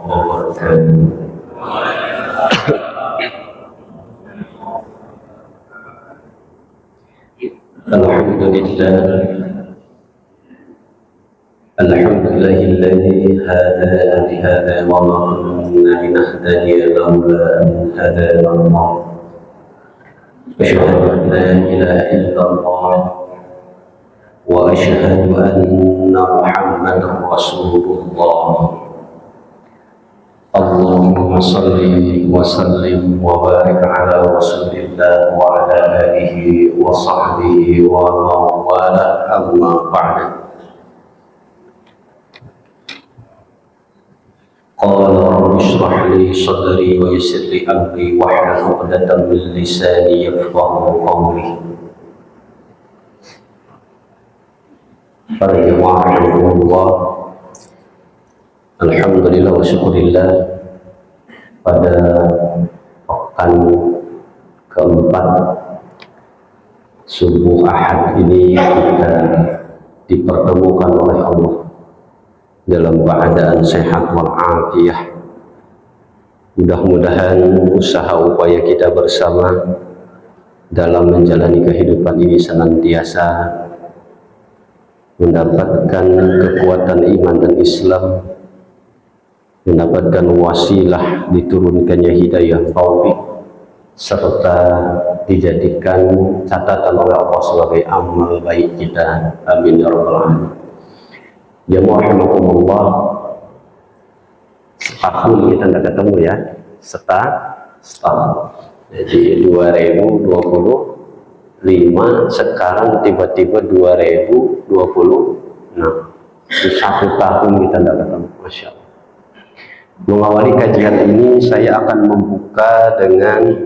wabarakatuh. Alhamdulillahilladzi hadana li hadza wa ma kunna linahtadiya laula an hadana Allah. Asyhadu an la ilaha illallah wa asyhadu anna Muhammadar Rasulullah. Allahumma salli wa sallim wa barik ala Rasulillah wa ala alihi wa sahbihi wa mawala, amma ba'd. Qala rabbi shrah li sadri wa yassir li amri wahlul 'uqdatam min lisani yafqahu qawli. Rahimahullah. Alhamdulillah wa syukurillah, pada pekan keempat subuh Ahad ini kita dipertemukan oleh Allah dalam keadaan sehat wal-afiyah. Mudah-mudahan usaha upaya kita bersama dalam menjalani kehidupan ini senantiasa mendapatkan kekuatan iman dan Islam, mendapatkan wasilah diturunkannya hidayah taufik, serta dijadikan catatan oleh Allah sebagai amal baik kita. Amin ya rabbal alamin. Ya rahimakumullah, setahun kita tidak ketemu ya, setahun. Jadi 2025, sekarang tiba-tiba 2020. Nah, 1 tahun kita tidak ketemu, masya Allah. Mengawali kajian ini saya akan membuka dengan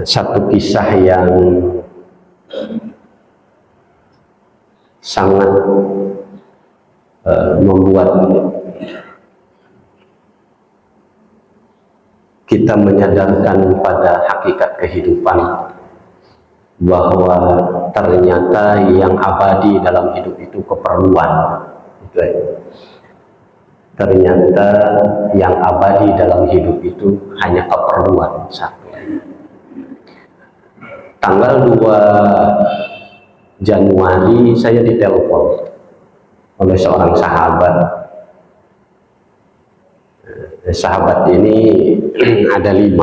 satu kisah yang sangat membuat kita menyadarkan pada hakikat kehidupan, bahwa ternyata yang abadi dalam hidup itu keperluan. Ternyata yang abadi dalam hidup itu hanya keperluan satu. Tanggal 2 Januari saya ditelepon oleh seorang sahabat. Sahabat ini ada 5.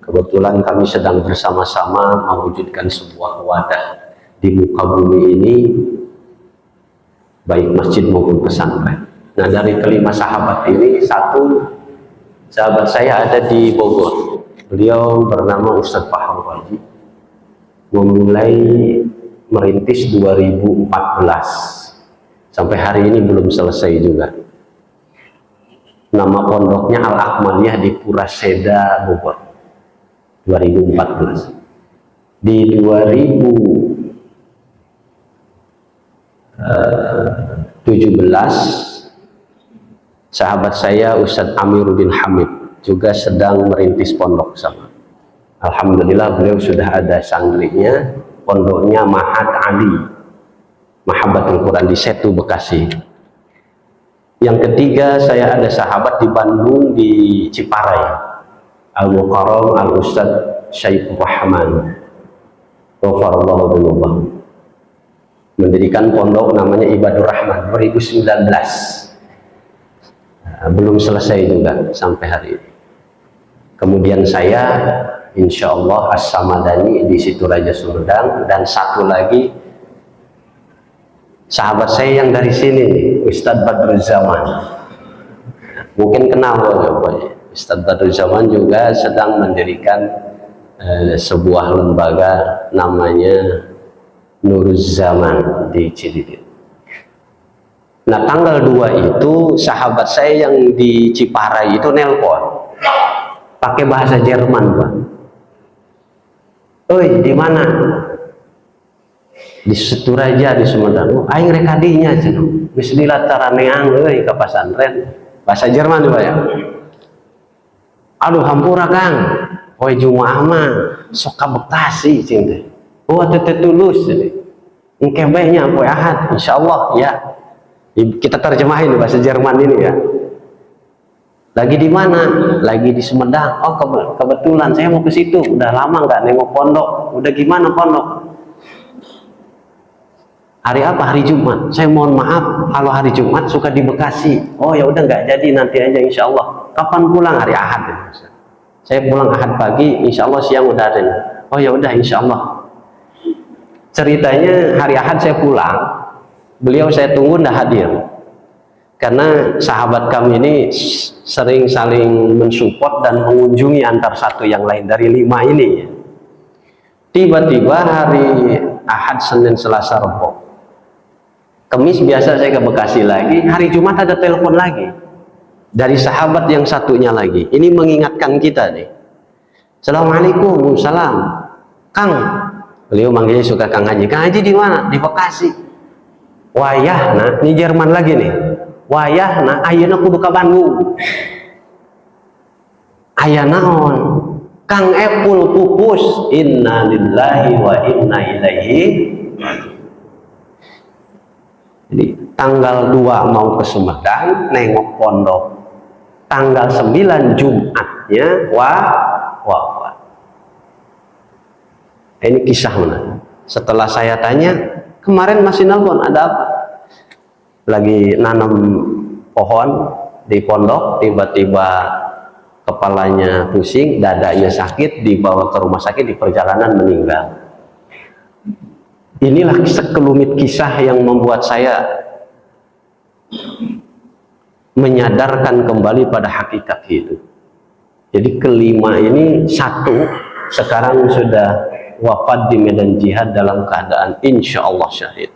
Kebetulan kami sedang bersama-sama mewujudkan sebuah wadah di muka bumi ini, baik masjid maupun pesantren. Nah, dari kelima sahabat ini, 1 sahabat saya ada di Bogor. Beliau bernama Ustadz Fahru Haji. Memulai merintis 2014. Sampai hari ini belum selesai juga. Nama pondoknya Al-Akmaliyah di Puraseda, Bogor. 2014. Di 2017 sahabat saya Ustadz Amiruddin Hamid juga sedang merintis pondok sama. Alhamdulillah beliau sudah ada santrinya, pondoknya Ma'had Ali Mahabbatul Quran di Setu, Bekasi. Yang ketiga, saya ada sahabat di Bandung, di Ciparai, Al-Mukarram Al-Ustadz Syaikhur Rahman Ghafarallahu dzunubah, mendirikan pondok namanya Ibadur Rahman 2019. Belum selesai juga sampai hari ini. Kemudian saya insya Allah As-Samadani di Situraja Sumedang, dan satu lagi sahabat saya yang dari sini, Ustadz Badruzzaman. Mungkin kenal Bapak. Ustadz Badruzzaman juga sedang mendirikan sebuah lembaga namanya Nuruz Zaman di Cilidin. Nah, tanggal 2 itu sahabat saya yang di Ciparai itu nelpon pakai bahasa Jerman, Pak. "Oi, di mana?" "Di Situraja di Sumedang." "Oh, aing rek kadinya cenah. Geus dilataraneang euy ka pasantren." Bahasa Jerman, Pak ya. "Aduh, hampura Kang. Poe Jumaah mah sok ka Bekasi cing teh." "Oh, teu tulus." "Engke bae nya poe Ahad, insyaallah ya." Kita terjemahin bahasa Jerman ini ya. Lagi di mana? Lagi di Sumedang. Oh kebetulan saya mau ke situ. Udah lama nggak nengok pondok. Udah gimana pondok? Hari apa? Hari Jumat. Saya mohon maaf kalau hari Jumat suka di Bekasi. Oh ya udah nggak jadi, nanti aja insya Allah. Kapan pulang? Hari Ahad. Saya pulang Ahad pagi, insya Allah siang udah ada. Oh ya udah insya Allah. Ceritanya hari Ahad saya pulang, beliau saya tunggu nggak hadir. Karena sahabat kami ini sering saling mensupport dan mengunjungi antar satu yang lain dari 5 ini. Tiba-tiba hari Ahad, Senin, Selasa, Rabu, Kamis biasa saya ke Bekasi lagi, hari Jumat ada telepon lagi dari sahabat yang satunya lagi. Ini mengingatkan kita nih. Assalamualaikum, salam, Kang. Beliau manggilnya suka Kang Haji. Kang Haji di mana? Di Bekasi. Wayah, nah ini Jerman lagi nih. Wayah nah ayeuna kudu ka Bandung. Aya naon? Kang Epul pupus. Inna lillahi wa inna ilaihi. Jadi tanggal 2 mau ke Sumedang nengok pondok. Tanggal 9 Jumatnya wafat. Ini kisah mana? Setelah saya tanya, kemarin masih nelpon, ada apa? Lagi nanam pohon di pondok, tiba-tiba kepalanya pusing, dadanya sakit, dibawa ke rumah sakit, di perjalanan meninggal. Inilah sekelumit kisah yang membuat saya menyadarkan kembali pada hakikat hidup. Jadi kelima ini satu sekarang sudah wafat di medan jihad dalam keadaan insya Allah syahid.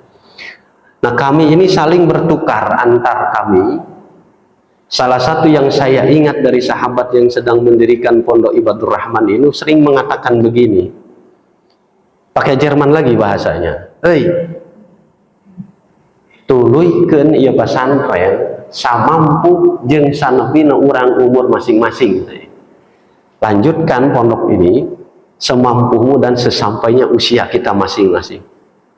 Nah kami ini saling bertukar antar kami. Salah satu yang saya ingat dari sahabat yang sedang mendirikan Pondok Ibadur Rahman ini sering mengatakan begini, pakai Jerman lagi bahasanya, hei tuluykeun ieu pesantren samampu jeung sanepina urang umur masing-masing. Lanjutkan pondok ini semampumu dan sesampainya usia kita masing-masing.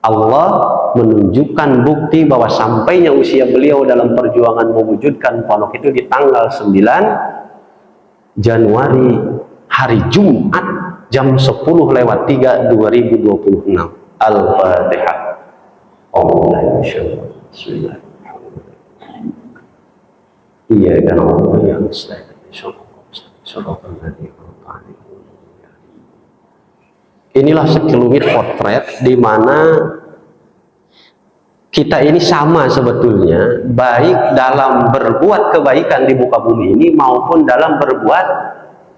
Allah menunjukkan bukti bahwa sampainya usia beliau dalam perjuangan mewujudkan pondok itu di tanggal 9 Januari, hari Jumat, jam 10:03 2026. Al-Fatihah. Iya kan Allah yang inilah sekelumit potret di mana kita ini sama sebetulnya, baik dalam berbuat kebaikan di muka bumi ini maupun dalam berbuat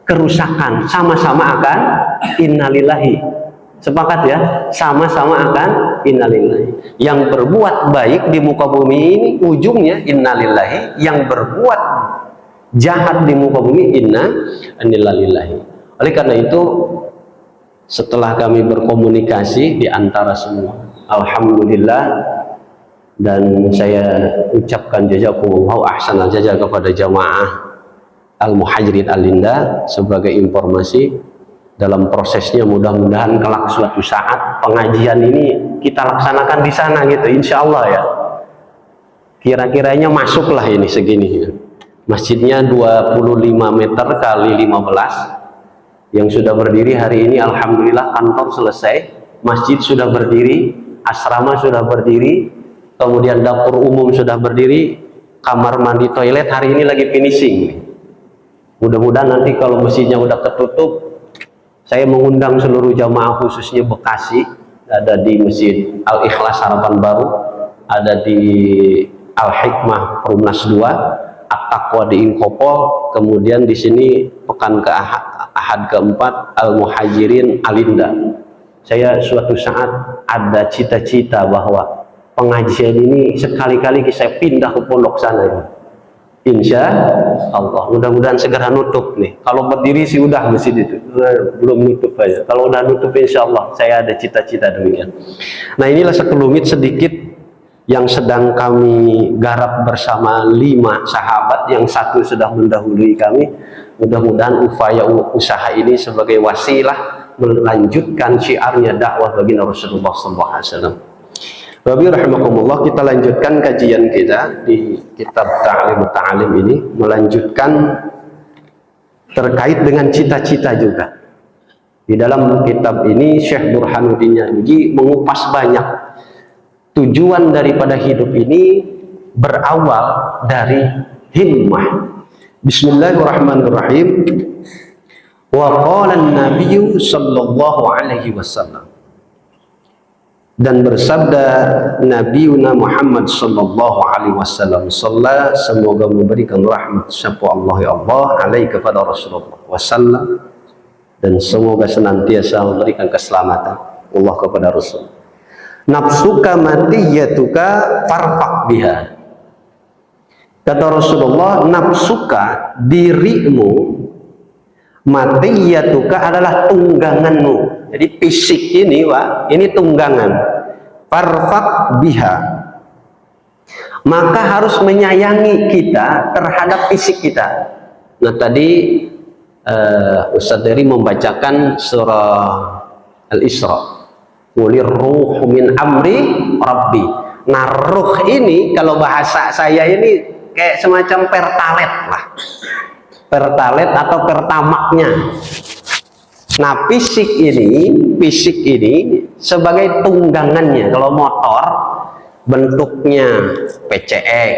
kerusakan, sama-sama akan innalillahi. Sepakat ya, sama-sama akan innalillahi. Yang berbuat baik di muka bumi ini ujungnya innalillahi, yang berbuat jahat di muka bumi innalillahi. Oleh karena itu, setelah kami berkomunikasi di antara semua, alhamdulillah, dan saya ucapkan jazakumullahu ahsanal jazaa kepada jamaah Al-Muhajirin Al-Linda sebagai informasi dalam prosesnya. Mudah-mudahan kelak suatu saat pengajian ini kita laksanakan di sana gitu, insya Allah ya. Kira-kiranya masuklah ini segini. Masjidnya 25 meter kali 15 yang sudah berdiri hari ini. Alhamdulillah kantor selesai, masjid sudah berdiri, asrama sudah berdiri, kemudian dapur umum sudah berdiri, kamar mandi, toilet hari ini lagi finishing. Mudah-mudahan nanti kalau masjidnya udah ketutup, saya mengundang seluruh jamaah khususnya Bekasi, ada di Masjid Al-Ikhlas Harapan Baru, ada di Al-Hikmah Perumnas 2, At-Taqwa di Inkopol, kemudian di sini pekan ke Ahad keempat Al-Muhajirin Alinda. Saya suatu saat ada cita-cita bahwa pengajian ini sekali-kali saya pindah ke pondok sana ya. Insya Allah, mudah-mudahan segera nutup nih. Kalau berdiri sih udah masjid itu, belum nutup aja. Kalau udah nutup insya Allah, saya ada cita-cita demikian. Nah inilah sekelumit sedikit yang sedang kami garap bersama 5 sahabat, yang satu sudah mendahului kami. Mudah-mudahan upaya usaha ini sebagai wasilah melanjutkan syiarnya dakwah bagi Rasulullah SAW. Babi rahimakumullah, kita lanjutkan kajian kita di kitab Ta'lim ini, melanjutkan terkait dengan cita-cita juga. Di dalam kitab ini Syekh Burhanuddin Yanuji mengupas banyak tujuan daripada hidup ini berawal dari himmah. Bismillahirrahmanirrahim. Wa qala an-nabiyyu sallallahu alaihi wasallam, dan bersabda Nabiuna Muhammad sallallahu alaihi wasallam, semoga memberikan rahmat sapa Allah ya Allah alaihi kepada Rasulullah wasallam, dan semoga senantiasa memberikan keselamatan Allah kepada Rasul. Nafsuka matiyatuka farfaq biha. Kata Rasulullah, nafsuka, dirimu, matiyatuka adalah tungganganmu. Jadi fisik ini, Pak, ini tunggangan. Farfaq biha. Maka harus menyayangi kita terhadap fisik kita. Nah, tadi Ustaz Dery membacakan surah Al-Isra. Qulir ruh min amri rabbi. Nah, ruh ini kalau bahasa saya ini kayak semacam pertalet lah. Pertalet atau pertamaknya. Nah, fisik ini sebagai tunggangannya. Kalau motor bentuknya PCX,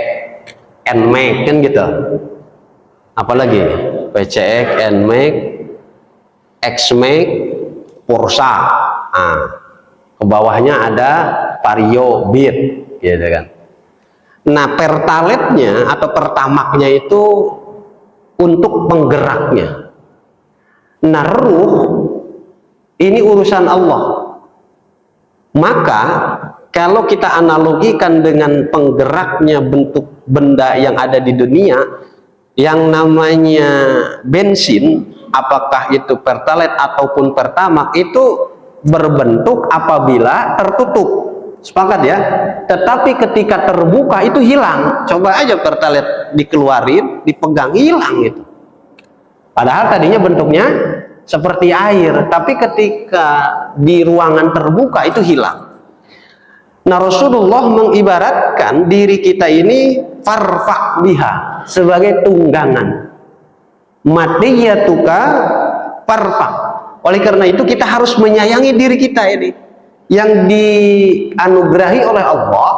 NMAX kan gitu. Apalagi PCX, NMAX, XMAX, Pursa. Nah, ke bawahnya ada Vario, Beat, gitu kan. Nah, pertaletnya atau pertamaknya itu untuk penggeraknya. Nah, ruh ini urusan Allah. Maka kalau kita analogikan dengan penggeraknya bentuk benda yang ada di dunia, yang namanya bensin, apakah itu pertalite ataupun pertamak, itu berbentuk apabila tertutup. Sepakat ya? Tetapi ketika terbuka itu hilang. Coba aja pertalite dikeluarin, dipegang, hilang itu. Padahal tadinya bentuknya seperti air, tapi ketika di ruangan terbuka itu hilang. Nah, Rasulullah mengibaratkan diri kita ini farfaq biha, sebagai tunggangan. Matiyatuka farfaq. Oleh karena itu kita harus menyayangi diri kita ini, yang dianugerahi oleh Allah,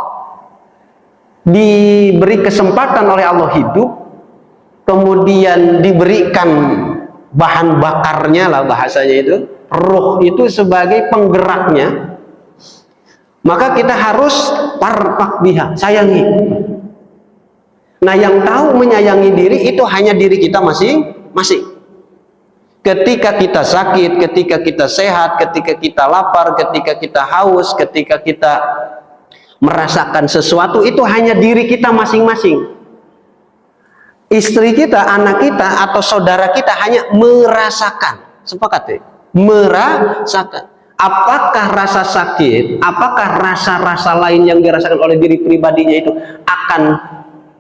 diberi kesempatan oleh Allah hidup, kemudian diberikan bahan bakarnya lah bahasanya itu, ruh itu sebagai penggeraknya. Maka kita harus farfaq biha, sayangi. Nah, yang tahu menyayangi diri itu hanya diri kita masing-masing. Ketika kita sakit, ketika kita sehat, ketika kita lapar, ketika kita haus, ketika kita merasakan sesuatu, itu hanya diri kita masing-masing. Istri kita, anak kita, atau saudara kita hanya merasakan. Sepakat ya? Merasakan. Apakah rasa sakit, apakah rasa-rasa lain yang dirasakan oleh diri pribadinya itu akan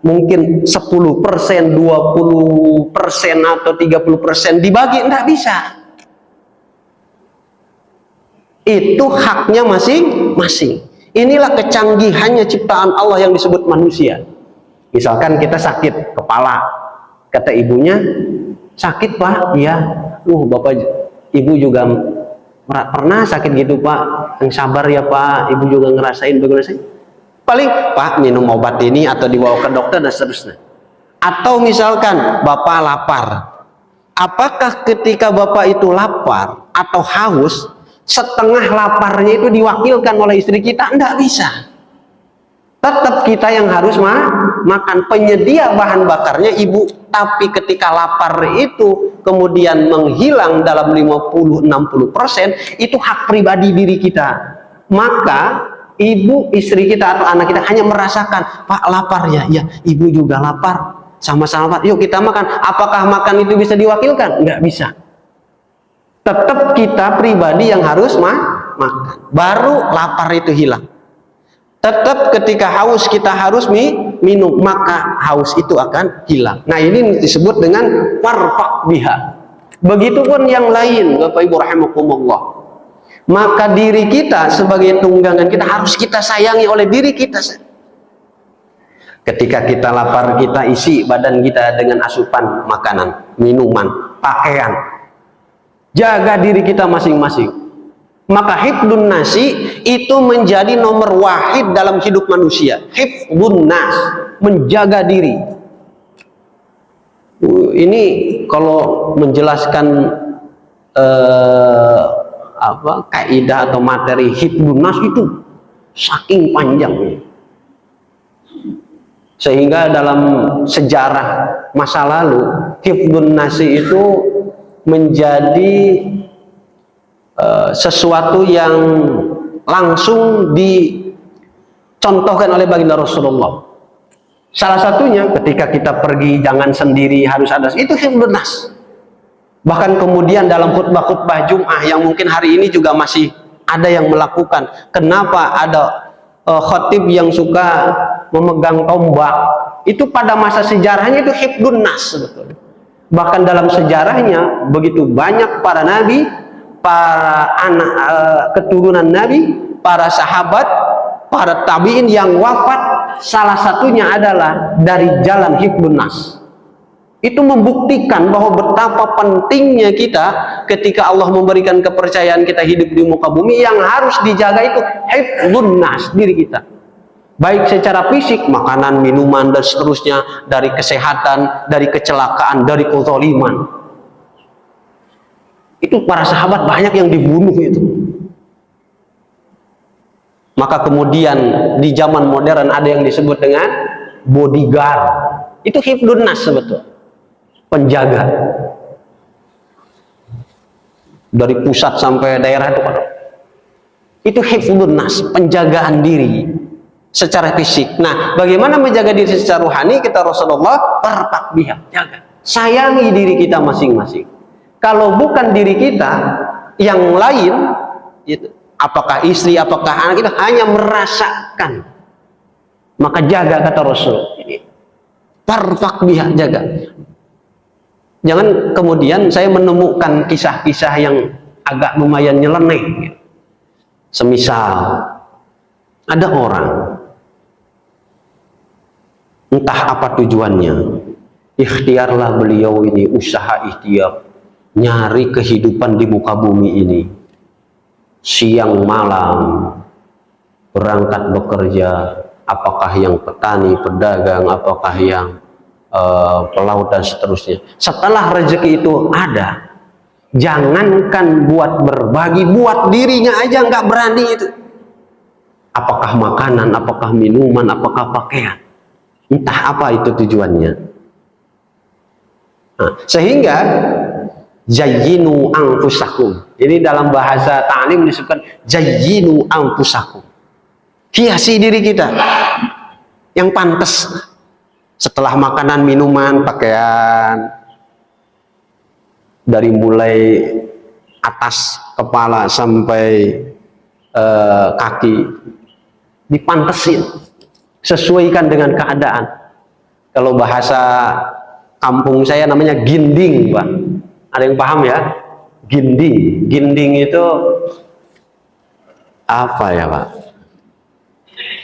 mungkin 10%, 20% atau 30% dibagi? Enggak bisa. Itu haknya masing-masing. Inilah kecanggihannya ciptaan Allah yang disebut manusia. Misalkan kita sakit kepala, kata ibunya, sakit Pak? Iya. Bapak ibu juga pernah sakit gitu Pak. Yang sabar ya Pak, ibu juga ngerasain bagaimana sih? Paling Pak minum obat ini atau dibawa ke dokter dan seterusnya. Atau misalkan Bapak lapar, apakah ketika Bapak itu lapar atau haus, setengah laparnya itu diwakilkan oleh istri kita? Enggak bisa. Tetap kita yang harus makan. Penyedia bahan bakarnya ibu, tapi ketika lapar itu kemudian menghilang dalam 50-60%, itu hak pribadi diri kita. Maka ibu, istri kita atau anak kita hanya merasakan, Pak lapar ya, ya ibu juga lapar, sama-sama lapar, yuk kita makan. Apakah makan itu bisa diwakilkan? Enggak bisa. Tetap kita pribadi yang harus makan, baru lapar itu hilang. Tetap ketika haus kita harus minum, maka haus itu akan hilang. Nah, ini disebut dengan farfaq biha. Begitupun yang lain, Bapak Ibu rahimakumullah. maka diri kita sebagai tunggangan kita harus kita sayangi oleh diri kita. Ketika kita lapar, kita isi badan kita dengan asupan makanan, minuman, pakaian. Jaga diri kita masing-masing. Maka hifdun nasi itu menjadi nomor wahid dalam hidup manusia. Hifdun nas, menjaga diri. Ini kalau menjelaskan kaidah atau materi hifdun nas itu saking panjangnya, sehingga dalam sejarah masa lalu hifdun nasi itu menjadi sesuatu yang langsung dicontohkan oleh baginda Rasulullah. Salah satunya ketika kita pergi jangan sendiri, harus ada, itu hifdun nas. Bahkan kemudian dalam khutbah-khutbah Jum'ah yang mungkin hari ini juga masih ada yang melakukan. Kenapa ada khatib yang suka memegang tombak? Itu pada masa sejarahnya itu hifdun nas sebetulnya. Bahkan dalam sejarahnya begitu banyak para nabi, para anak keturunan nabi, para sahabat, para tabi'in yang wafat, salah satunya adalah dari jalan hifdun nas. Itu membuktikan bahwa betapa pentingnya kita ketika Allah memberikan kepercayaan kita hidup di muka bumi, yang harus dijaga itu hifdun nas, diri kita. Baik secara fisik, makanan, minuman, dan seterusnya, dari kesehatan, dari kecelakaan, dari kezaliman. Itu para sahabat banyak yang dibunuh itu. Maka kemudian di zaman modern ada yang disebut dengan bodyguard. Itu hifdun nas sebetulnya. Penjaga dari pusat sampai daerah itu hifdun nas, penjagaan diri secara fisik. Nah, bagaimana menjaga diri secara rohani? Kita Rasulullah bertakbih, jaga, sayangi diri kita masing-masing. Kalau bukan diri kita, yang lain, apakah istri, apakah anak, kita hanya merasakan. Maka jaga, kata Rasul, ini bertakbih, jaga. Jangan kemudian saya menemukan kisah-kisah yang agak lumayan nyeleneh. Semisal ada orang, entah apa tujuannya, ikhtiarlah beliau ini, usaha ikhtiar, nyari kehidupan di muka bumi ini, siang malam berangkat bekerja, apakah yang petani, pedagang, apakah yang pelaut dan seterusnya. Setelah rezeki itu ada, jangankan buat berbagi, buat dirinya aja nggak berani itu. Apakah makanan, apakah minuman, apakah pakaian, entah apa itu tujuannya. Nah, sehingga zayyinu anfusakum. Ini dalam bahasa ta'lim disebutkan zayyinu anfusakum. Hiasi diri kita yang pantas. Setelah makanan, minuman, pakaian, dari mulai atas kepala sampai kaki, dipantesin, sesuaikan dengan keadaan. Kalau bahasa kampung saya namanya ginding, Pak. Ada yang paham ya? Ginding. Ginding itu apa ya, Pak?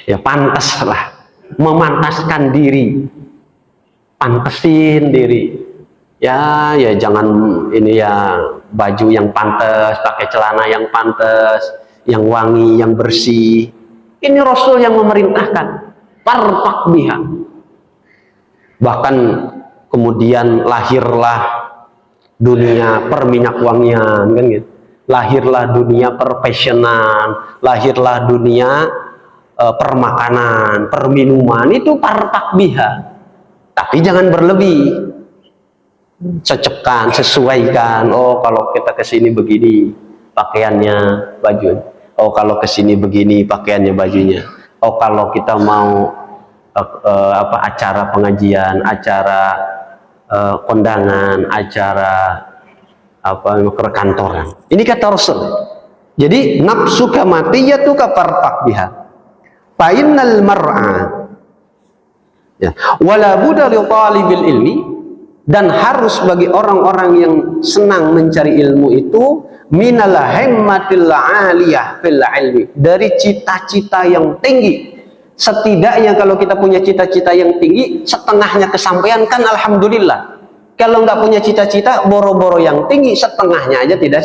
Ya pantas lah, memantaskan diri. Pantesin diri, ya jangan ini ya, baju yang pantas, pakai celana yang pantas, yang wangi, yang bersih. Ini Rasul yang memerintahkan, parfakbiha. Bahkan kemudian lahirlah dunia perminyak wangian, kan gitu. Lahirlah dunia perfashionan, lahirlah dunia permakanan, perminuman, itu parfakbiha. Tapi jangan berlebih, cocokkan, sesuaikan. Oh, kalau kita kesini begini pakaiannya, baju. Oh, kalau kesini begini pakaiannya, bajunya. Oh, kalau kita mau acara pengajian, acara kondangan, acara perkantoran. Ini kata Rasul. Jadi nafsu kamatiyatu kafarfakbiha. Fa innal mar'a, ya, wala budda li talibil ilmi Dan harus bagi orang-orang yang senang mencari ilmu itu minal himmatil aliyah fil ilmi, dari cita-cita yang tinggi. Setidaknya kalau kita punya cita-cita yang tinggi, setengahnya kesampaian kan alhamdulillah. Kalau nggak punya cita-cita, boro-boro yang tinggi, setengahnya aja tidak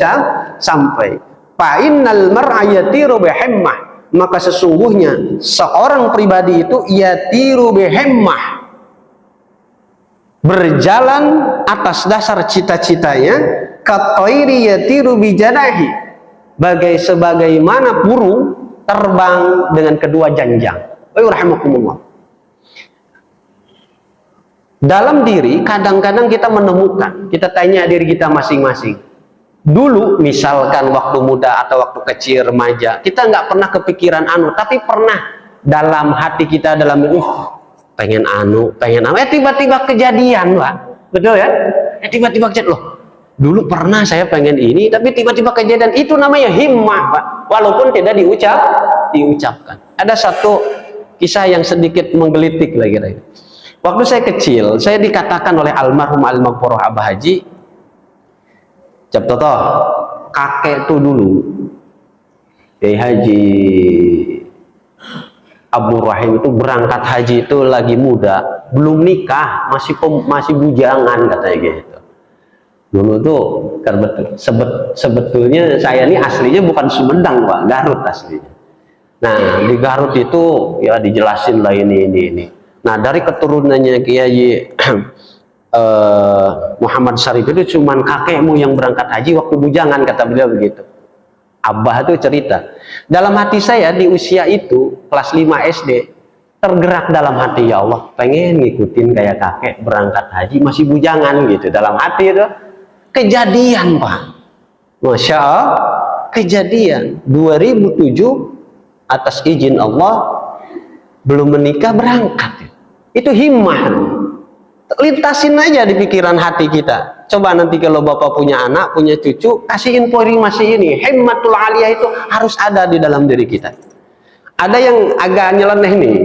sampai. Fa innal mar'a yatiru bihimmah, maka sesungguhnya seorang pribadi itu yatiru bihimmah, berjalan atas dasar cita-citanya, katairi yatiru bijanahi, sebagaimana burung terbang dengan kedua janjang. Rahimakumullah. Dalam diri kadang-kadang kita menemukan, kita tanya diri kita masing-masing. Dulu misalkan waktu muda atau waktu kecil remaja, kita nggak pernah kepikiran tapi pernah dalam hati kita, dalam pengen tiba-tiba kejadian, Pak. Betul ya? Tiba-tiba kejadian, loh. Dulu pernah saya pengen ini, tapi tiba-tiba kejadian. Itu namanya himmah, Pak. Walaupun tidak diucapkan. Ada satu kisah yang sedikit menggelitik lagi. Waktu saya kecil, saya dikatakan oleh almarhum al-maghfurah Abah Haji, Cap Toto, kakek tuh dulu, Haji Abdul Rahim itu berangkat haji itu lagi muda, belum nikah, masih bujangan katanya gitu. Dulu tuh sebetulnya saya ini aslinya bukan Sumedang, Pak, Garut aslinya. Nah, di Garut itu ya dijelasin lah ini. Nah, dari keturunannya Kiai Muhammad Syarif itu cuman kakekmu yang berangkat haji waktu bujangan, kata beliau begitu. Abah itu cerita, dalam hati saya di usia itu kelas 5 SD tergerak dalam hati, ya Allah pengen ngikutin kayak kakek berangkat haji masih bujangan gitu. Dalam hati itu kejadian, Pak. Masya Allah, kejadian 2007 atas izin Allah, belum menikah berangkat. Itu himmah, lintasin aja di pikiran hati kita. Coba nanti kalau Bapak punya anak, punya cucu, kasih informasi ini. Himmatul aliyah itu harus ada di dalam diri kita. Ada yang agak nyeleneh nih.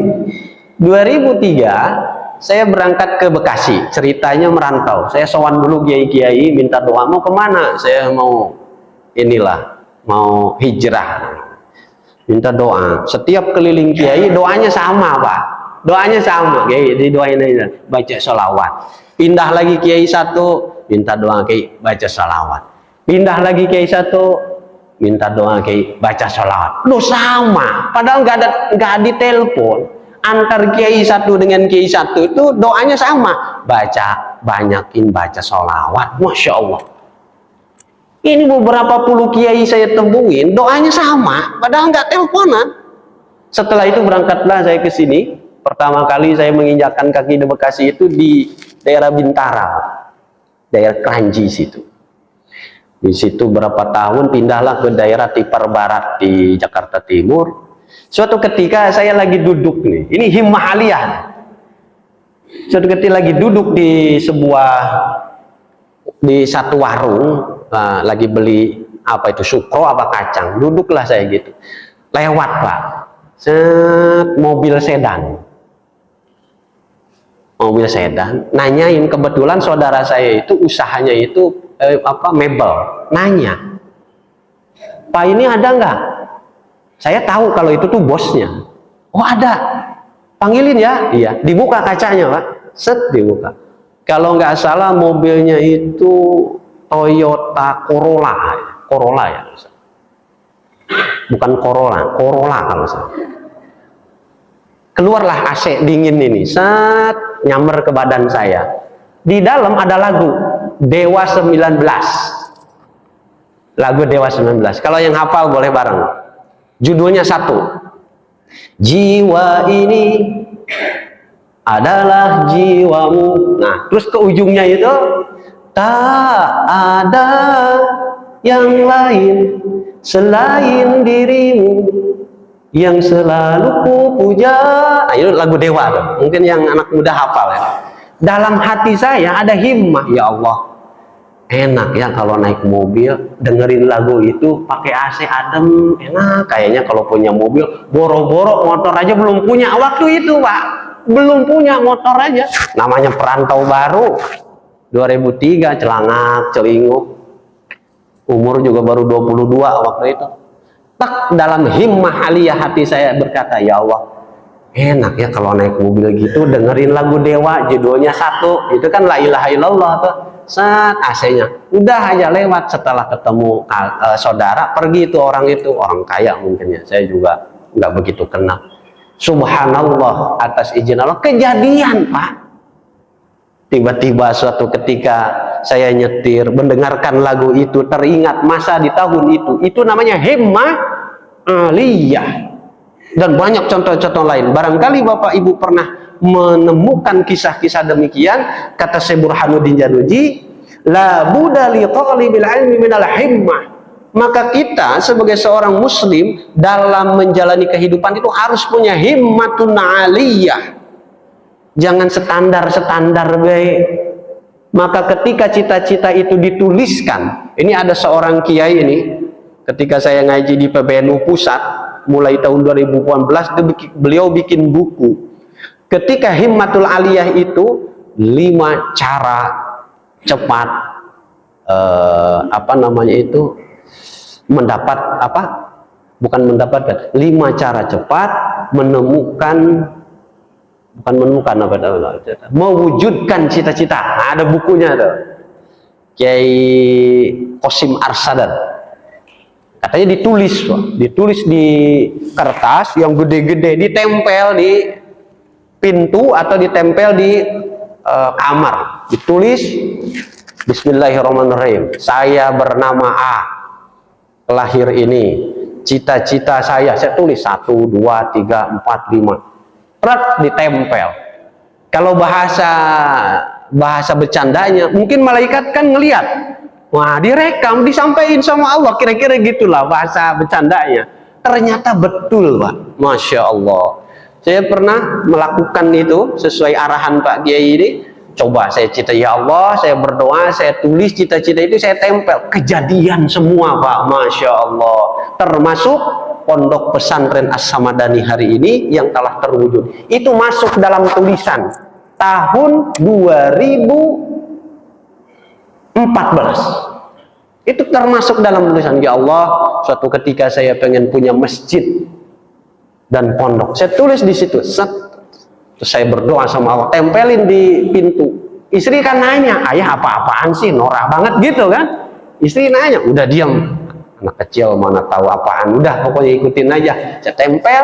2003 saya berangkat ke Bekasi, ceritanya merantau. Saya sowan dulu kiai-kiai, minta doa. Mau kemana? Saya mau mau hijrah. Minta doa. Setiap keliling kiai doanya sama, Pak. Doanya sama, kiai didoain aja, baca sholawat. Pindah lagi kiai satu, minta doa kiai, baca sholawat. Pindah lagi kiai satu, minta doa kiai, baca sholawat. Loh sama, padahal nggak di telepon. Antar kiai satu dengan kiai satu itu doanya sama, banyakin baca sholawat. Masya Allah. Ini beberapa puluh kiai saya temuin, doanya sama, padahal nggak teleponan. Setelah itu berangkatlah saya ke sini. Pertama kali saya menginjakkan kaki di Bekasi itu di daerah Bintara, daerah Kranji situ. Di situ berapa tahun, pindahlah ke daerah Tipar Barat di Jakarta Timur. Suatu ketika saya lagi duduk nih, ini himmah aliyah. Suatu ketika lagi duduk di satu warung, lagi beli apa itu sukro apa kacang, duduklah saya gitu. Lewat, Pak, mobil sedan, nanyain, kebetulan saudara saya itu usahanya itu mebel, nanya, Pak ini ada nggak? Saya tahu kalau itu tuh bosnya. Oh ada, panggilin ya. Iya, dibuka kacanya, Pak, dibuka. Kalau nggak salah mobilnya itu Toyota Corolla ya, bukan Corolla kalau salah. Keluarlah AC dingin ini, nyamber ke badan saya. Di dalam ada lagu Dewa 19. Lagu Dewa 19. Kalau yang hafal boleh bareng. Judulnya satu. Jiwa ini adalah jiwamu. Nah, terus ke ujungnya itu tak ada yang lain selain dirimu yang selalu ku puja. Nah, itu lagu Dewa tuh. Mungkin yang anak muda hafal ya. Dalam hati saya ada himmah, ya Allah, enak ya kalau naik mobil dengerin lagu itu pakai AC adem, enak. Kayaknya kalau punya mobil, boro-boro motor aja belum punya waktu itu, Pak. Belum punya motor aja. Namanya perantau baru. 2003, celangak, celinguk. Umur juga baru 22 waktu itu. Tak, dalam himmah aliyah hati saya berkata, ya Allah, enak ya kalau naik mobil gitu dengerin lagu Dewa, judulnya satu, itu kan la ilaha illallah tuh. Saat AC-nya udah aja lewat. Setelah ketemu saudara, pergi itu orang kaya mungkin ya, saya juga nggak begitu kenal. Subhanallah, atas izin Allah kejadian Pak. Tiba-tiba suatu ketika saya nyetir mendengarkan lagu itu, teringat masa di tahun itu namanya himmah aliyah. Dan banyak contoh-contoh lain. Barangkali Bapak Ibu pernah menemukan kisah-kisah demikian. Kata Syekh Burhanuddin Januji, la budda li talibil ilmi minal himmah. Maka kita sebagai seorang muslim dalam menjalani kehidupan itu harus punya himmatun aliyah. Jangan standar-standar baik. Maka ketika cita-cita itu dituliskan, ini ada seorang kiai ini, ketika saya ngaji di PBNU Pusat, mulai tahun 2018, beliau bikin buku. Ketika himmatul aliyah itu 5 cara cepat mendapat mendapatkan 5 cara cepat mewujudkan cita-cita. Ada bukunya tuh, Kiai Qasim Arsadad. Katanya ditulis di kertas yang gede-gede, ditempel di pintu atau ditempel di kamar. Ditulis, Bismillahirrahmanirrahim. Saya bernama A, lahir ini, cita-cita saya tulis 1, 2, 3, 4, 5. Ditempel. Kalau bahasa bercandanya, mungkin malaikat kan ngelihat. Wah, direkam, disampaikan sama Allah, kira-kira gitulah bahasa bercandanya. Ternyata betul, Pak. Masya Allah. Saya pernah melakukan itu sesuai arahan Pak Kiai ini. Coba saya cita, ya Allah, saya berdoa, saya tulis cita-cita itu, saya tempel. Kejadian semua, Pak. Masya Allah. Termasuk pondok pesantren As-Samadani hari ini yang telah terwujud. Itu masuk dalam tulisan tahun 2014. Itu termasuk dalam tulisan, ya Allah, suatu ketika saya pengen punya masjid dan pondok. Saya tulis di situ. Terus saya berdoa sama Allah, tempelin di pintu. Istri kan nanya, ayah apa-apaan sih, norak banget gitu kan. Istri nanya, udah diam. Anak kecil mana tahu apaan, udah pokoknya ikutin aja. Saya tempel,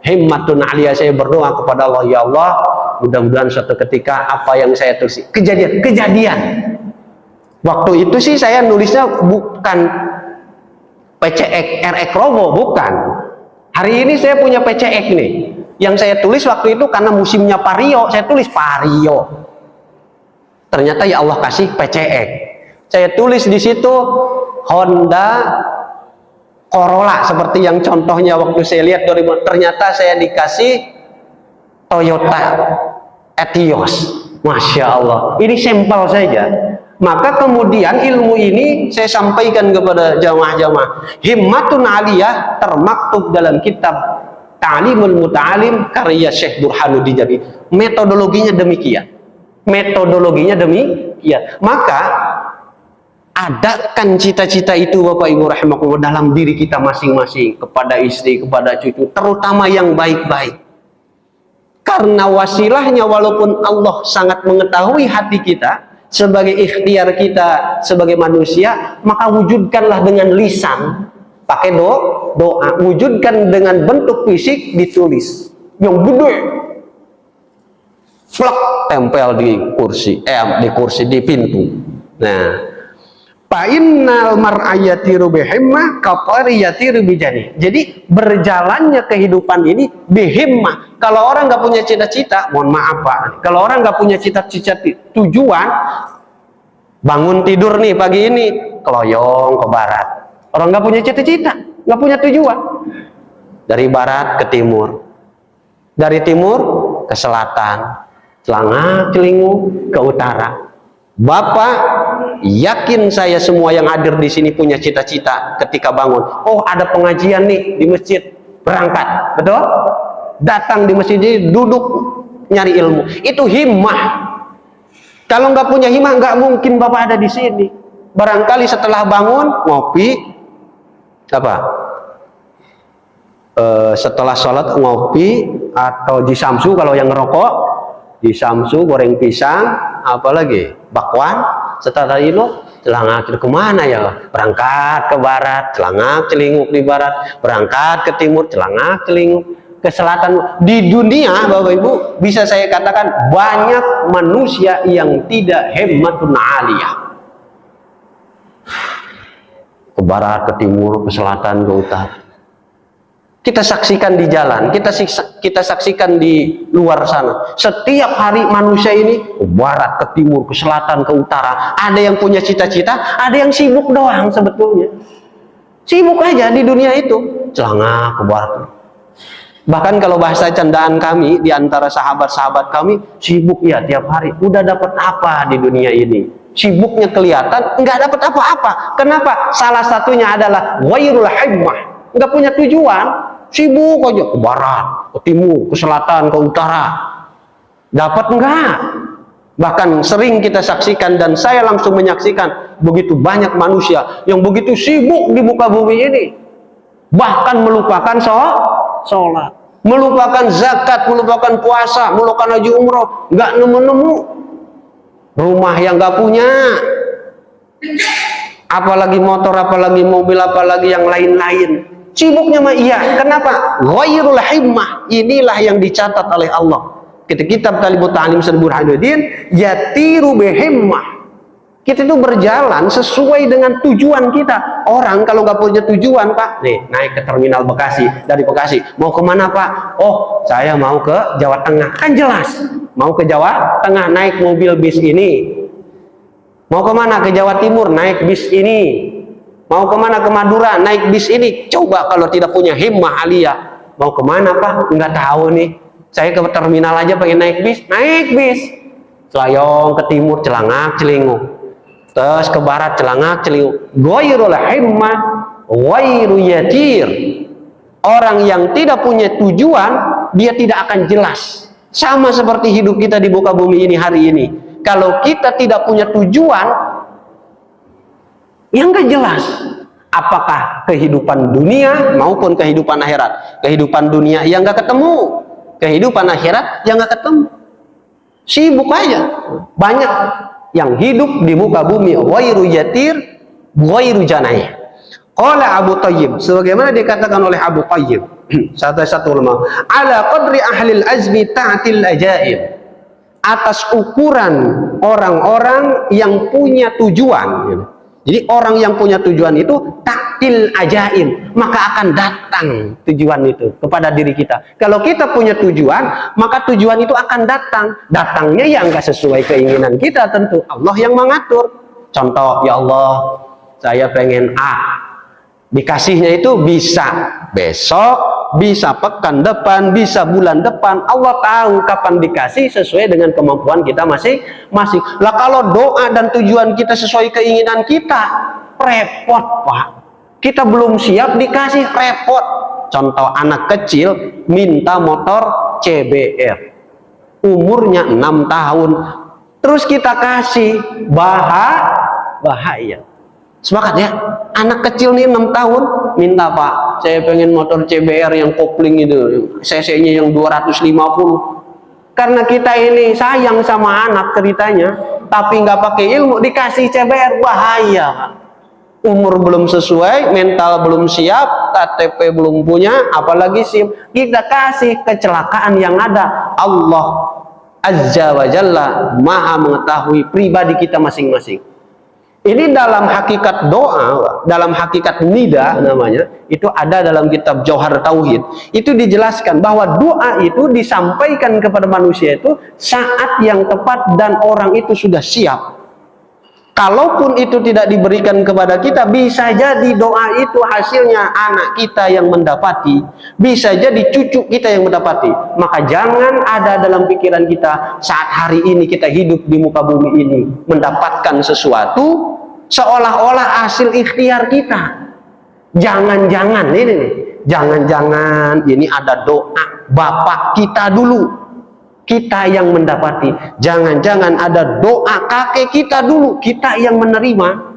himmatun aliyah, saya berdoa kepada Allah, ya Allah, mudah-mudahan suatu ketika apa yang saya tulis kejadian. Waktu itu sih saya nulisnya bukan PCX RX Robo, bukan. Hari ini saya punya PCX nih. Yang saya tulis waktu itu karena musimnya Vario, saya tulis Vario. Ternyata ya Allah kasih PCX. Saya tulis di situ Honda Corolla seperti yang contohnya waktu saya lihat 2000. Ternyata saya dikasih Toyota Etios. Masya Allah. Ini sampel saja. Maka kemudian ilmu ini saya sampaikan kepada jamaah-jamaah. Himmatun aliyah termaktub dalam kitab Ta'limul Muta'alim karya Syekh Burhanuddin Januji. Metodologinya demikian. Maka adakan cita-cita itu Bapak Ibu rahimakumullah dalam diri kita masing-masing, kepada istri, kepada cucu, terutama yang baik-baik. Karena wasilahnya, walaupun Allah sangat mengetahui hati kita, sebagai ikhtiar kita sebagai manusia, maka wujudkanlah dengan lisan, pakai doa, wujudkan dengan bentuk fisik, ditulis yang gede, plak, tempel di kursi, di pintu. Nah, fa'innal mar'ayatiru bihimmah katariyatiru bijani. Jadi berjalannya kehidupan ini bihimmah. Kalau orang nggak punya cita-cita, mohon maaf Pak, kalau orang nggak punya cita-cita tujuan, bangun tidur nih pagi ini keloyong ke barat. Orang nggak punya cita-cita, nggak punya tujuan. Dari barat ke timur, dari timur ke selatan, celangak celingu ke utara. Bapak yakin saya semua yang hadir di sini punya cita-cita ketika bangun. Oh, ada pengajian nih di masjid, berangkat, betul? Datang di masjid ini, duduk nyari ilmu. Itu himmah. Kalau nggak punya himmah, nggak mungkin Bapak ada di sini. Barangkali setelah bangun ngopi, apa? Setelah sholat ngopi atau di samsu kalau yang ngerokok, di samsu goreng pisang, apalagi bakwan. Setelah itu celangak kemana ya? Berangkat ke barat, celangak celinguk di barat, berangkat ke timur, celangak celinguk ke selatan. Di dunia Bapak Ibu bisa saya katakan banyak manusia yang tidak himmatun aliyah, ke barat, ke timur, ke selatan, ke utara. Kita saksikan di jalan, kita saksikan di luar sana. Setiap hari manusia ini ke barat, ke timur, ke selatan, ke utara. Ada yang punya cita-cita, ada yang sibuk doang sebetulnya. Sibuk aja di dunia itu, celana ke barat. Bahkan kalau bahasa candaan kami di antara sahabat-sahabat kami, sibuk ya tiap hari. Udah dapat apa di dunia ini? Sibuknya kelihatan, nggak dapat apa-apa. Kenapa? Salah satunya adalah ghairul himmah, nggak punya tujuan. Sibuk aja ke barat, ke timur, ke selatan, ke utara. Dapat enggak? Bahkan sering kita saksikan dan saya langsung menyaksikan begitu banyak manusia yang begitu sibuk di muka bumi ini. Bahkan melupakan sholat, melupakan zakat, melupakan puasa, melupakan haji umroh, nggak nemu-nemu. Rumah yang nggak punya, apalagi motor, apalagi mobil, apalagi yang lain-lain. Sibuknya mah iya. Kenapa? Ghairul himmah. Inilah yang dicatat oleh Allah. Kita kitab Talibut Ta'lim Burhanuddin, yatiru bihimmah. Kita itu berjalan sesuai dengan tujuan kita. Orang kalau nggak punya tujuan, Pak, nih naik ke terminal Bekasi, dari Bekasi mau kemana Pak? Oh, saya mau ke Jawa Tengah. Kan jelas, mau ke Jawa Tengah naik mobil bis ini. Mau kemana? Ke Jawa Timur naik bis ini. Mau kemana? Ke Madura naik bis ini. Coba kalau tidak punya himmah aliyah, mau kemana Pak? Nggak tahu nih. Saya ke terminal aja pengen naik bis. Naik bis. Selayong ke timur, celangak celinguk. Terus ke barat, celangak celinguk. Ghairul himmah, ghairu yatir. Orang yang tidak punya tujuan, dia tidak akan jelas. Sama seperti hidup kita di muka bumi ini hari ini. Kalau kita tidak punya tujuan, yang nggak jelas apakah kehidupan dunia maupun kehidupan akhirat. Kehidupan dunia yang nggak ketemu, kehidupan akhirat yang nggak ketemu. Sibuk aja. Banyak yang hidup di muka bumi ghairu yatir, ghairu janai. Qala Abu Thayyib, sebagaimana dikatakan oleh Abu Thayyib, satu ulama, ala qadri ahlil azmi ta'til ajaib. Atas ukuran orang-orang yang punya tujuan. Jadi orang yang punya tujuan itu taktil ajaib, maka akan datang tujuan itu kepada diri kita. Kalau kita punya tujuan, maka tujuan itu akan datang. Datangnya ya enggak sesuai keinginan kita tentu. Allah yang mengatur. Contoh, ya Allah, saya pengen A. Dikasihnya itu bisa besok, bisa pekan depan, bisa bulan depan. Allah tahu kapan dikasih sesuai dengan kemampuan kita masing-masing. Lah kalau doa dan tujuan kita sesuai keinginan kita, repot Pak. Kita belum siap dikasih, repot. Contoh, anak kecil minta motor CBR, umurnya 6 tahun, terus kita kasih, bahaya. Sepakat ya? Anak kecil nih 6 tahun minta, Pak, saya pengen motor CBR yang kopling itu, cc-nya yang 250. Karena kita ini sayang sama anak ceritanya, tapi nggak pakai ilmu, dikasih CBR, bahaya Pak. Umur belum sesuai, mental belum siap, KTP belum punya, apalagi SIM, kita kasih, kecelakaan yang ada. Allah Azza wa Jalla Maha mengetahui pribadi kita masing-masing. Ini dalam hakikat doa, dalam hakikat nida namanya, itu ada dalam kitab Jauhar Tauhid. Itu dijelaskan bahwa doa itu disampaikan kepada manusia itu saat yang tepat dan orang itu sudah siap. Kalaupun itu tidak diberikan kepada kita, bisa jadi doa itu hasilnya anak kita yang mendapati, bisa jadi cucu kita yang mendapati. Maka jangan ada dalam pikiran kita saat hari ini kita hidup di muka bumi ini mendapatkan sesuatu seolah-olah hasil ikhtiar kita. Jangan-jangan ini nih, jangan-jangan ini ada doa bapak kita dulu. kita yang mendapati. Jangan-jangan ada doa kakek kita dulu, kita yang menerima.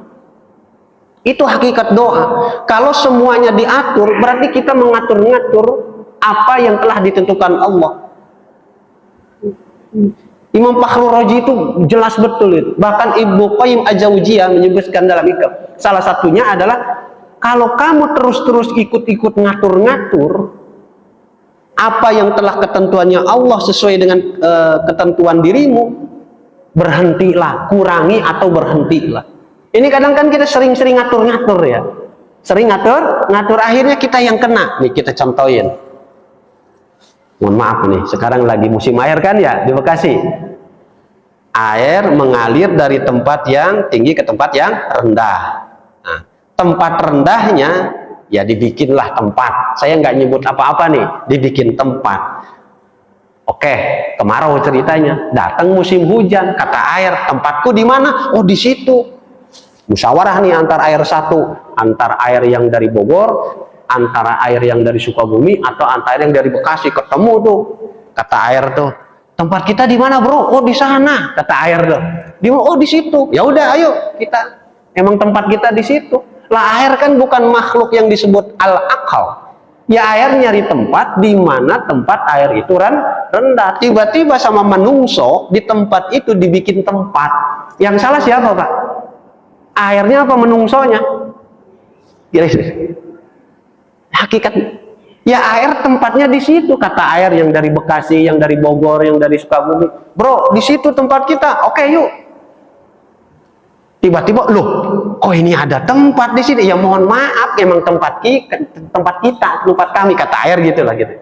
Itu hakikat doa. Kalau semuanya diatur, berarti kita mengatur-ngatur apa yang telah ditentukan Allah. Imam Fakhrul Razi itu jelas betul itu. Bahkan Ibnu Qayyim Al-Jauziyah menyebutkan dalam Iqab. Salah satunya adalah kalau kamu terus-terus ikut-ikut ngatur-ngatur apa yang telah ketentuannya Allah sesuai dengan ketentuan dirimu, berhentilah, kurangi atau berhentilah. Ini kadang kan kita sering-sering ngatur-ngatur ya. Sering ngatur akhirnya kita yang kena. Nih kita contohin. Mohon maaf nih, sekarang lagi musim air kan ya di Bekasi. Air mengalir dari tempat yang tinggi ke tempat yang rendah. Nah, tempat rendahnya ya dibikinlah tempat. Saya nggak nyebut apa-apa nih, dibikin tempat. Oke, kemarau ceritanya. Datang musim hujan, kata air, tempatku di mana? Oh di situ. Musyawarah nih antar air satu, antar air yang dari Bogor, antara air yang dari Sukabumi, atau antar air yang dari Bekasi. Ketemu tuh, kata air tuh, tempat kita di mana bro? Oh di sana, kata air tuh. Di oh di situ. Ya udah, ayo kita. Emang tempat kita di situ. Lah air kan bukan makhluk yang disebut al-aqal. Ya air nyari tempat di mana tempat air itu rendah. Tiba-tiba sama menungso di tempat itu dibikin tempat. Yang salah siapa Pak? Airnya apa menungsonya? Hakikat ya air tempatnya di situ, kata air yang dari Bekasi, yang dari Bogor, yang dari Sukabumi. Bro, di situ tempat kita. Oke, yuk. Tiba-tiba, loh, kok ini ada tempat di sini? Ya mohon maaf, emang tempat kita, tempat kami, kata air gitulah gitu.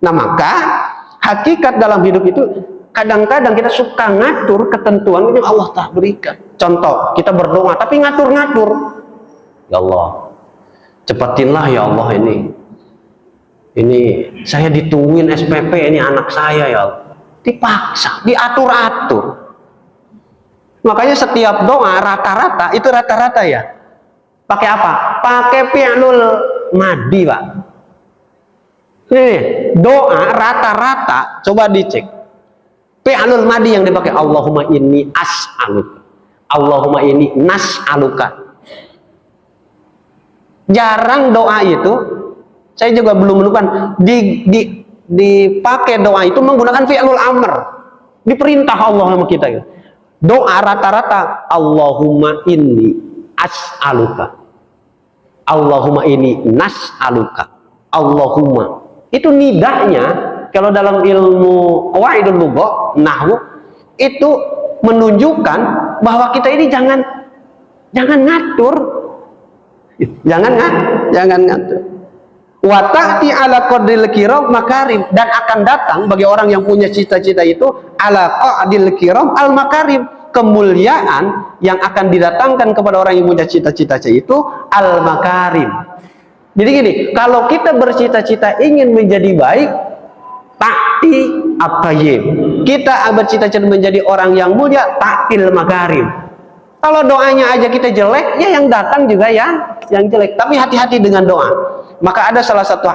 Nah, maka hakikat dalam hidup itu kadang-kadang kita suka ngatur ketentuan yang Allah telah berikan. Contoh, kita berdoa tapi ngatur-ngatur. Ya Allah, cepatinlah ya Allah ini saya ditungguin SPP ini anak saya ya Allah. Dipaksa, diatur-atur. Makanya setiap doa rata-rata itu rata-rata ya. Pakai apa? Pakai fi'lul madi, Pak. Nih, doa rata-rata coba dicek. Fi'lul madi yang dipakai Allahumma inni as'aluka. Allahumma inni nas'aluka. Jarang doa itu, saya juga belum menemukan dipakai doa itu menggunakan fi'lul amr. Diperintah Allah sama kita gitu. Doa rata-rata Allahumma inni as'aluka. Allahumma inni nas'aluka. Allahumma. Itu nidahnya kalau dalam ilmu qawaidul lugha, nahwu, itu menunjukkan bahwa kita ini jangan ngatur. Jangan ngatur. Wa ta'ti ala qadril kiram makarim, dan akan datang bagi orang yang punya cita-cita itu ala qadril kiram al makarim, kemuliaan yang akan didatangkan kepada orang yang punya cita-cita itu al makarim. Jadi gini, kalau kita bercita-cita ingin menjadi baik, ta'ti at-tayyib. Kita bercita-cita menjadi orang yang mulia, ta'til makarim. Kalau doanya aja kita jelek, ya yang datang juga yang jelek. Tapi hati-hati dengan doa. Maka ada salah satu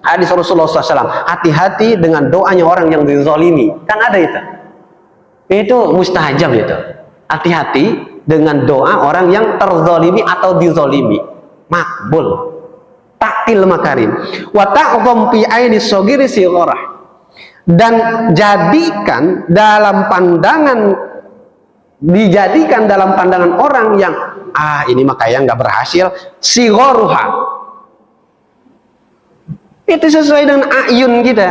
hadis Rasulullah SAW, hati-hati dengan doanya orang yang dizalimi. Kan ada itu. Itu mustajab itu. Hati-hati dengan doa orang yang terzalimi atau dizalimi. Makbul. Ta'til makarim. Wa ta'zam fi aini shagiri sighara. Dan dijadikan dalam pandangan orang yang ini mah kayak nggak berhasil, sigharuha. Itu sesuai dengan ayun kita.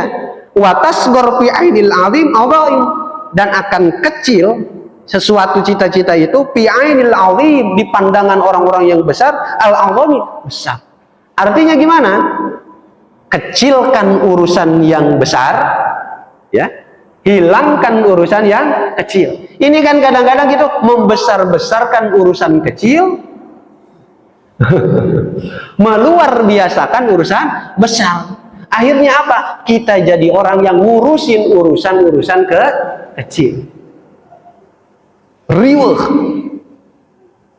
Wa tasghar fi ainil azim adhaim, dan akan kecil sesuatu cita-cita itu fi ainil azim, di pandangan orang-orang yang besar, al azami, besar. Artinya gimana? Kecilkan urusan yang besar, ya. Hilangkan urusan yang kecil. Ini kan kadang-kadang gitu membesar-besarkan urusan kecil, meluar biasakan urusan besar. Akhirnya apa? Kita jadi orang yang ngurusin urusan kecil. Riweuh.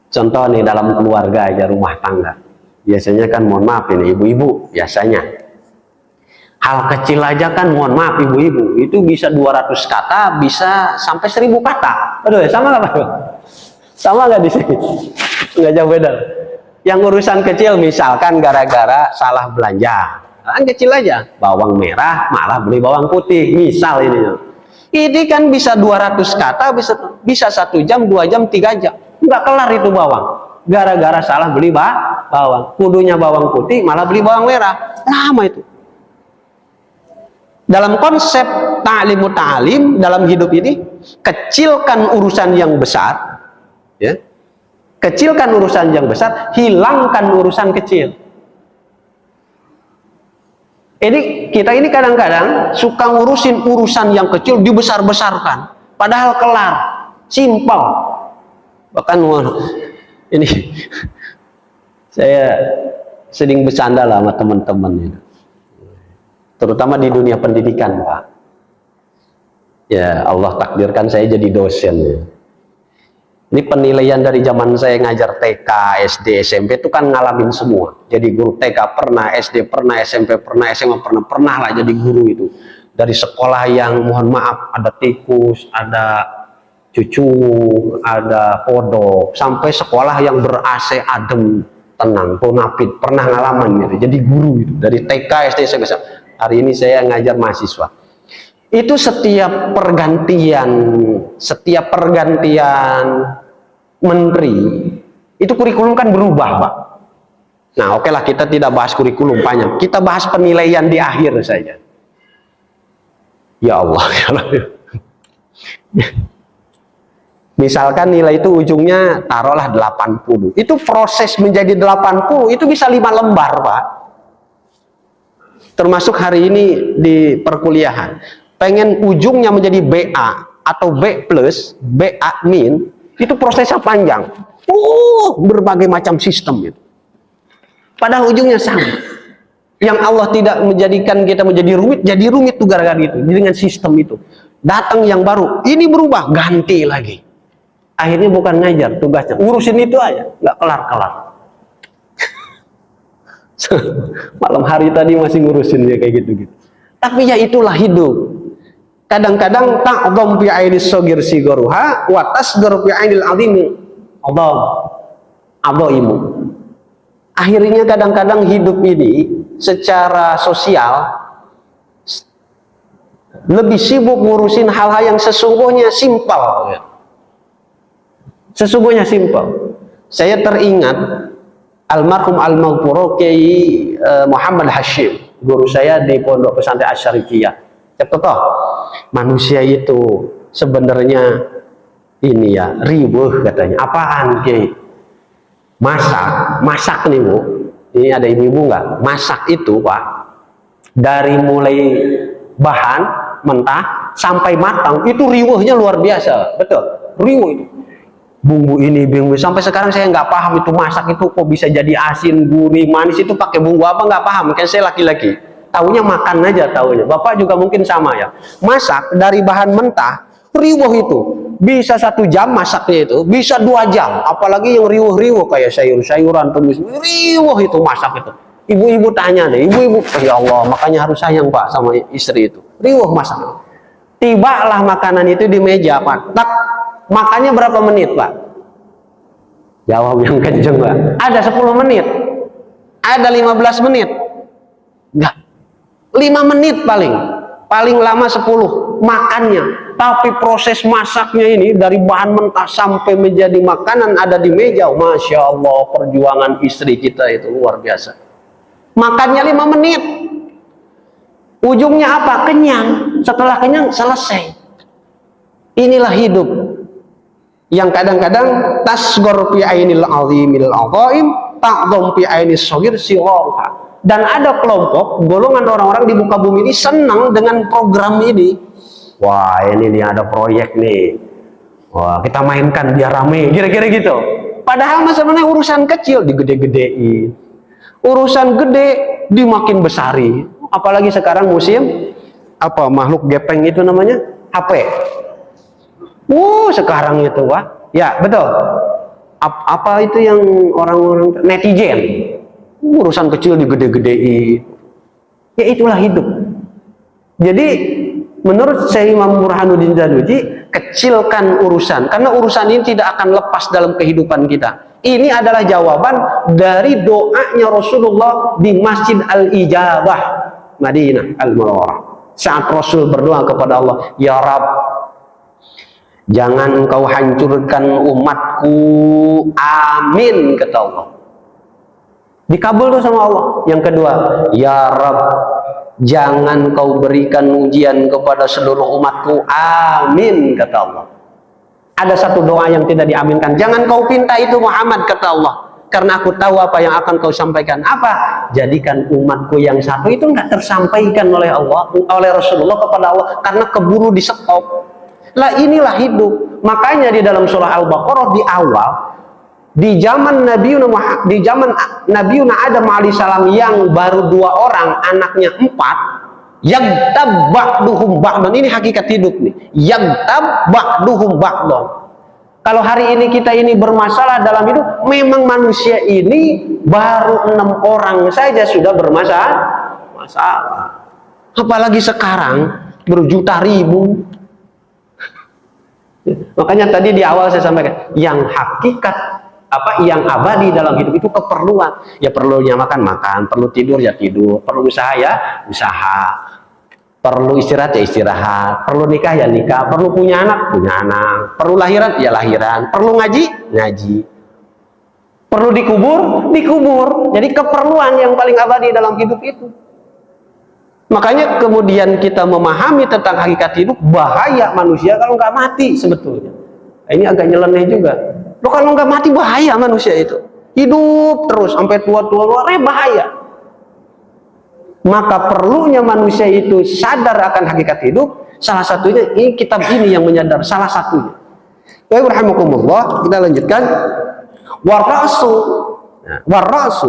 Contoh nih dalam keluarga aja, rumah tangga. Biasanya kan, mohon maaf ini ibu-ibu biasanya Hal kecil aja kan, mohon maaf ibu-ibu, itu bisa 200 kata, bisa sampai 1000 kata. Aduh, sama nggak Pak? Sama nggak di sini? Nggak jauh beda. Yang urusan kecil misalkan gara-gara salah belanja, kan kecil aja, bawang merah malah beli bawang putih, misal ini. Ini kan bisa 200 kata, bisa 1 jam, 2 jam, 3 jam, nggak kelar itu bawang. Gara-gara salah beli bawang, kudunya bawang putih malah beli bawang merah, lama itu. Dalam konsep ta'lim dalam hidup ini, kecilkan urusan yang besar, ya. Kecilkan urusan yang besar, hilangkan urusan kecil. Ini kita ini kadang-kadang suka ngurusin urusan yang kecil dibesar-besarkan, padahal kelar, simpel. Bahkan ini saya sering bercanda lah sama teman-teman itu. Terutama di dunia pendidikan, Pak. Ya, Allah takdirkan saya jadi dosen. Ya. Ini penilaian dari zaman saya ngajar TK, SD, SMP itu kan ngalamin semua. Jadi guru TK pernah, SD pernah, SMP pernah, SMA pernah lah jadi guru itu. Dari sekolah yang mohon maaf ada tikus, ada cucu, ada kodok, sampai sekolah yang ber-AC adem, tenang, bonafit, pernah ngalaman gitu. Jadi guru itu dari TK, SD, SMP. Hari ini saya ngajar mahasiswa. Itu setiap pergantian menteri, itu kurikulum kan berubah, Pak. Nah, oke lah, kita tidak bahas kurikulum banyak. Kita bahas penilaian di akhir saja. Ya Allah, ya Allah. Misalkan nilai itu ujungnya taruhlah 80. Itu proses menjadi 80, itu bisa 5 lembar, Pak. Termasuk hari ini di perkuliahan, pengen ujungnya menjadi BA atau B+, BA min, itu prosesnya panjang. Berbagai macam sistem itu. Padahal ujungnya sama. Yang Allah tidak menjadikan kita menjadi rumit, jadi rumit tuh gara-gara itu. Dengan sistem itu. Datang yang baru, ini berubah, ganti lagi. Akhirnya bukan ngajar, tugasnya urusin itu aja, nggak kelar-kelar. Malam hari tadi masih ngurusin ya kayak gitu-gitu. Tapi ya itulah hidup. Kadang-kadang ta'dham fi ainis shagir sigaruha wa tasghar fi ainil azimi adhaimu. Akhirnya kadang-kadang hidup ini secara sosial lebih sibuk ngurusin hal-hal yang sesungguhnya simpel. Sesungguhnya simpel. Saya teringat almarhum al-maghfur Kiai Muhammad Hashim, guru saya di Pondok Pesantren Asy-Syarifiyah. Toh, manusia itu sebenarnya ini ya, riweuh katanya. Apaan, Kiai? Masak nih, Bu. Ini ada ibu-ibu nggak? Masak itu, Pak, dari mulai bahan mentah sampai matang itu riweuhnya luar biasa. Betul, riweuh itu. Bumbu ini, bumbu sampai sekarang saya nggak paham itu masak itu kok bisa jadi asin, gurih, manis itu pakai bumbu apa nggak paham. Kan saya laki-laki, taunya makan aja taunya. Bapak juga mungkin sama ya. Masak dari bahan mentah, riwuh itu bisa 1 jam masaknya itu, bisa 2 jam. Apalagi yang riwuh-riwuh kayak sayur-sayuran, tumis, riwuh itu masak itu. Ibu-ibu tanya deh, ibu-ibu, ya Allah, makanya harus sayang Pak sama istri itu. Riwuh masak. Tibalah makanan itu di meja, Pak. Tak. Makannya berapa menit, Pak? Jawab yang kenceng, Pak. Ada 10 menit. Ada 15 menit. Enggak. 5 menit paling. Paling lama 10 makannya. Tapi proses masaknya ini dari bahan mentah sampai menjadi makanan ada di meja. Masya Allah, perjuangan istri kita itu luar biasa. Makannya 5 menit. Ujungnya apa? Kenyang. Setelah kenyang, selesai. Inilah hidup. Yang kadang-kadang tasghar fi ainil azimil adhaim ta'dham fi ainis shaghir sigharuha. Dan ada kelompok golongan orang-orang di muka bumi ini senang dengan program ini. Wah, ini nih ada proyek nih. Wah, kita mainkan biar rame, kira-kira gitu. Padahal masalahnya urusan kecil digede-gedein. Urusan gede dimakin besari. Apalagi sekarang musim apa makhluk gepeng itu namanya? HP. Sekarang itu, Pak. Ya, betul. Apa itu yang orang-orang netizen? Urusan kecil digede-gedein. Ya itulah hidup. Jadi menurut Syekh Imam Burhanuddin Zanuji, kecilkan urusan, karena urusan ini tidak akan lepas dalam kehidupan kita. Ini adalah jawaban dari doanya Rasulullah di Masjid Al-Ijabah Madinah Al-Munawwarah. Saat Rasul berdoa kepada Allah, ya Rabb, jangan engkau hancurkan umatku, amin, kata Allah. Dikabul tuh sama Allah. Yang kedua, ya Rabb, jangan kau berikan ujian kepada seluruh umatku, amin, kata Allah. Ada satu doa yang tidak diaminkan, jangan kau pinta itu Muhammad, kata Allah, karena aku tahu apa yang akan kau sampaikan. Apa? Jadikan umatku yang satu. Itu nggak tersampaikan oleh Allah, oleh Rasulullah kepada Allah, karena keburu di stop. Lah inilah hidup. Makanya di dalam surah Al-Baqarah di awal, di zaman Nabiuna Adam alaihissalam yang baru 2 orang, anaknya 4, yagtab ba'duhum ba'don. Ini hakikat hidup nih, yagtab ba'duhum ba'don. Kalau hari ini kita ini bermasalah dalam hidup, memang manusia ini baru 6 orang saja sudah bermasalah. Apalagi sekarang berjuta ribu. Makanya tadi di awal saya sampaikan, yang hakikat yang abadi dalam hidup itu keperluan. Ya perlunya makan, perlu tidur ya tidur, perlu usaha ya usaha, perlu istirahat ya istirahat, perlu nikah ya nikah, perlu punya anak, perlu lahiran ya lahiran, perlu ngaji, perlu dikubur. Jadi keperluan yang paling abadi dalam hidup itu. Makanya kemudian kita memahami tentang hakikat hidup, bahaya manusia kalau nggak mati sebetulnya. Ini agak nyeleneh juga. Loh, kalau nggak mati bahaya manusia itu. Hidup terus sampai tua-tua, bahaya. Maka perlunya manusia itu sadar akan hakikat hidup. Salah satunya ini kitab ini yang menyadar salah satunya. Baik, rahimakumullah, kita lanjutkan. Warasu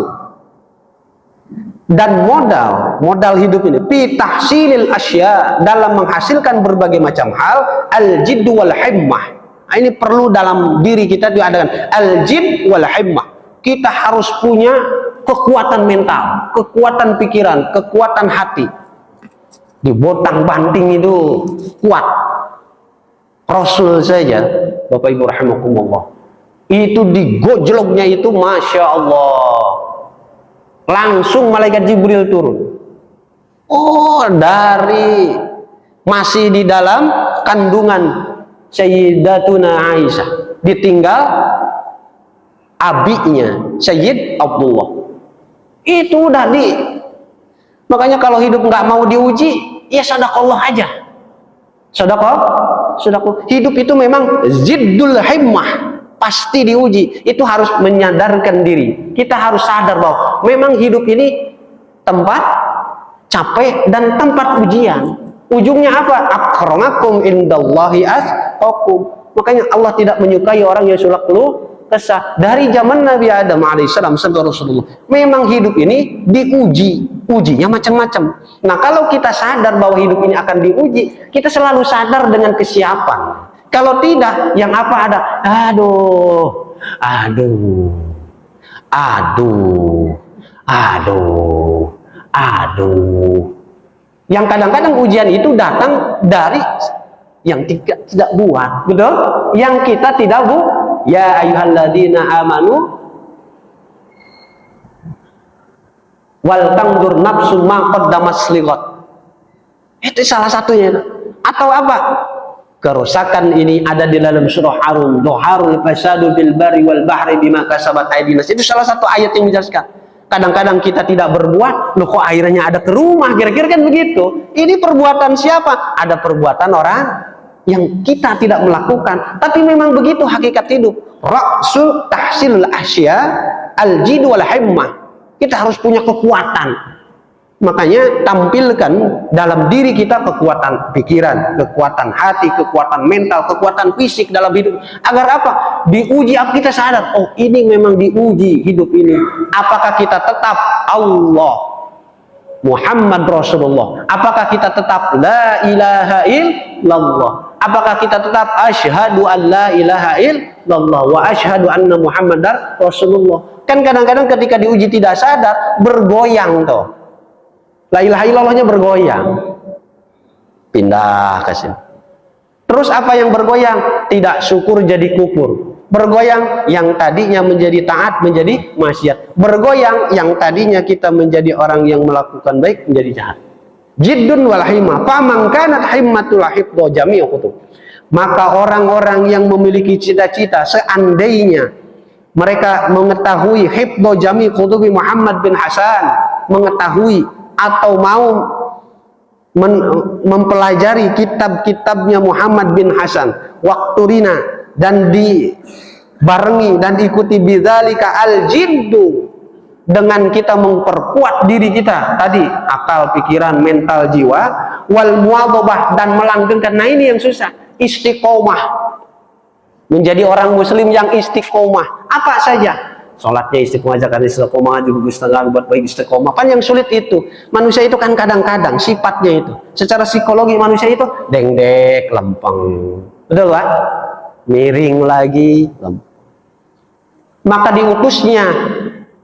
dan modal hidup ini fi tahsilil asya, dalam menghasilkan berbagai macam hal, al-jiddu wal himmah. Ini perlu dalam diri kita diadakan al-jidd wal himmah. Kita harus punya kekuatan mental, kekuatan pikiran, kekuatan hati. Dibotang banting itu kuat. Rasul saja, Bapak Ibu rahimakumullah, itu digojloknya itu Masya Allah, langsung malaikat Jibril turun. Oh, dari masih di dalam kandungan Sayyidatuna Aisyah, ditinggal abinya Sayyid Abdullah. Itu udah makanya kalau hidup nggak mau diuji, ya sadaqallah aja. Sadaqah. Hidup itu memang ziddul himmah, pasti diuji. Itu harus menyadarkan diri. Kita harus sadar bahwa memang hidup ini tempat capek dan tempat ujian. Ujungnya apa? Akramakum indallahi atqakum. Makanya Allah tidak menyukai orang yang suka keluh kesah. Dari zaman Nabi Adam alaihissalam sampai Rasulullah, memang hidup ini diuji. Ujinya macam-macam. Nah, kalau kita sadar bahwa hidup ini akan diuji, kita selalu sadar dengan kesiapan. Kalau tidak, yang apa ada? Aduh. Yang kadang-kadang ujian itu datang dari yang tidak buat, betul? Yang kita tidak ya ayyuhalladzina amanu wal tangdur nafsum ma qaddamat liqat. Itu salah satunya. Atau apa? Kerusakan ini ada di dalam surah Ar-Rum, dhaharul fasadu bil barri wal bahri bima kasabat aydin nas. Itu salah satu ayat yang menjelaskan. Kadang-kadang kita tidak berbuat, loh kok airnya ada ke rumah, kira-kira kan begitu. Ini perbuatan siapa? Ada perbuatan orang yang kita tidak melakukan, tapi memang begitu hakikat hidup. Ra'su tahsilul asya al-jid wal himmah. Kita harus punya kekuatan. Makanya tampilkan dalam diri kita kekuatan pikiran, kekuatan hati, kekuatan mental, kekuatan fisik dalam hidup. Agar apa? Diuji, apa kita sadar, oh ini memang diuji hidup ini. Apakah kita tetap Allah Muhammad Rasulullah? Apakah kita tetap la ilaha illallah? Apakah kita tetap asyhadu an la ilaha illallah wa asyhadu anna Muhammadar Rasulullah? Kan kadang-kadang ketika diuji tidak sadar, bergoyang tuh. La ilaha illallahnya bergoyang. pindah ke sini. Terus apa yang bergoyang? Tidak syukur jadi kufur. Bergoyang yang tadinya menjadi taat menjadi maksiat. Bergoyang yang tadinya kita menjadi orang yang melakukan baik menjadi jahat. Jiddun wal himma. Faman kanat himmatul hifdha jami'u kutub. Maka orang-orang yang memiliki cita-cita seandainya mereka mengetahui hifdha jami' kutubi Muhammad bin Hasan, mengetahui atau mau mempelajari kitab-kitabnya Muhammad bin Hasan, wakturina, dan dibarengi dan diikuti bidzalika al-jiddu, dengan kita memperkuat diri kita tadi, akal, pikiran, mental, jiwa, wal muwadhabah, dan melanggengkan. Nah ini yang susah, istiqomah, menjadi orang muslim yang istiqomah. Apa saja, sholatnya istiqomah, zakatnya istiqomah, juga setengah buat baik istiqomah. Kan yang sulit itu, manusia itu kan kadang-kadang sifatnya itu, secara psikologi manusia itu dengdek, lempeng, betul kan? Miring lagi, lempeng. Maka diutusnya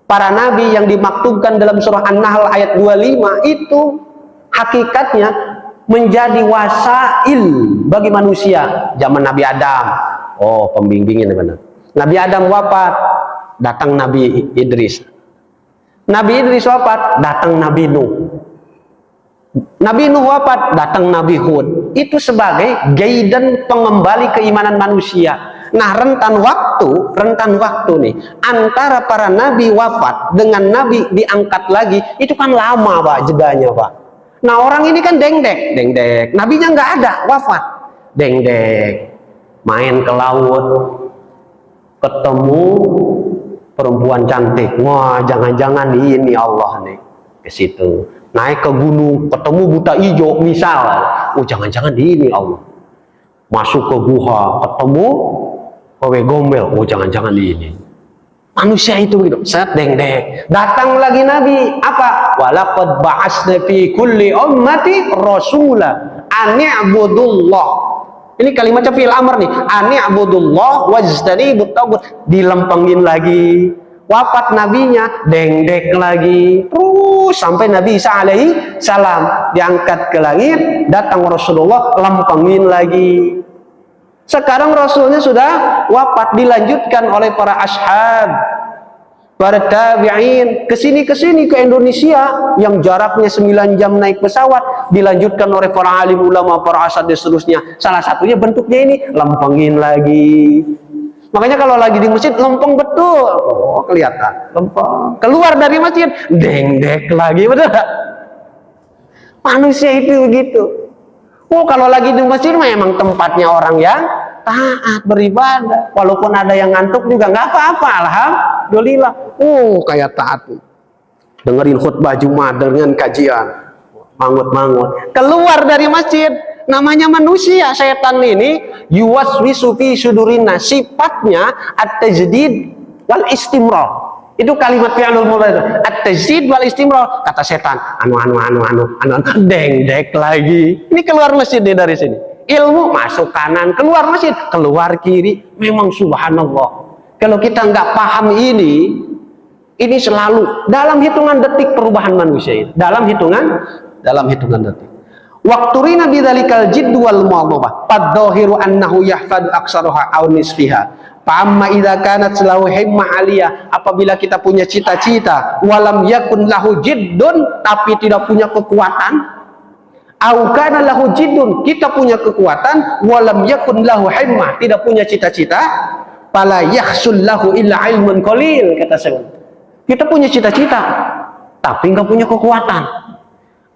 para nabi yang dimaktubkan dalam surah An-Nahl ayat 25 itu hakikatnya menjadi wasail bagi manusia. Zaman Nabi Adam, oh pembimbingnya benar. Nabi Adam wafat, datang Nabi Idris. Nabi Idris wafat, datang Nabi Nuh. Nabi Nuh wafat, datang Nabi Hud. Itu sebagai guidance pengembali keimanan manusia. Nah, rentan waktu nih antara para nabi wafat dengan nabi diangkat lagi itu kan lama, Pak, jedanya, Pak. Nah, orang ini kan dengdek, nabinya nggak ada, wafat, dengdek, main ke laut, ketemu perempuan cantik, wah jangan-jangan ini Allah nih, ke situ. Naik ke gunung, ketemu buta hijau, misal, oh jangan-jangan ini Allah. Masuk ke guha, ketemu kowe gombel, oh jangan-jangan ini. Manusia itu gitu, set dengdek. Datang lagi nabi, apa? Walaqad ba'asna fi kulli ummati rasula an i'budullah. Ini kalimatnya fi'il amr nih, an i'budullah wajtanibut tagut. Dilempengin lagi. Wafat nabinya, dengdek lagi. Terus sampai Nabi Isa alaihi salam diangkat ke langit, datang Rasulullah, lempengin lagi. Sekarang Rasulnya sudah wafat, dilanjutkan oleh para ashab, para tabi'in, kesini ke Indonesia yang jaraknya 9 jam naik pesawat, dilanjutkan oleh para alim ulama, para asad dan seterusnya. Salah satunya bentuknya ini, lempengin lagi. Makanya kalau lagi di masjid lempeng betul, oh kelihatan lempeng. Keluar dari masjid, dengdek lagi, betul gak? Manusia itu begitu. Oh, kalau lagi di masjid memang tempatnya orang yang taat beribadah. Walaupun ada yang ngantuk juga nggak apa-apa, alhamdulillah. Kayak taat. Dengerin khutbah Jumat dengan kajian, mangut-mangut. Keluar dari masjid, namanya manusia, setan ini yuwaswisu fi sudurina, sifatnya at-tajdid wal istimrar. Itu kalimat fi'lul mudhari, at-tajdid wal istimrar. Kata setan, anu dengdek lagi. Ini keluar masjid deh dari sini. Ilmu masuk kanan, keluar masjid, keluar kiri. Memang subhanallah. Kalau kita nggak paham ini selalu dalam hitungan detik perubahan manusia itu. Dalam hitungan detik. Wakturina bidzalikal jidd wal muwadhabah. Fadzahiru annahu yahfadu aksaruha aw nisfiha. Fa'amma idza kanat lahu himmah aliyah, apabila kita punya cita-cita, walam yakun lahu jiddun, tapi tidak punya kekuatan, au kana lahu jiddun, kita punya kekuatan, walam yakun lahu himmah, tidak punya cita-cita, fala yahsul lahu illa ilmun qalil, kata saya. Kita punya cita-cita, tapi nggak punya kekuatan.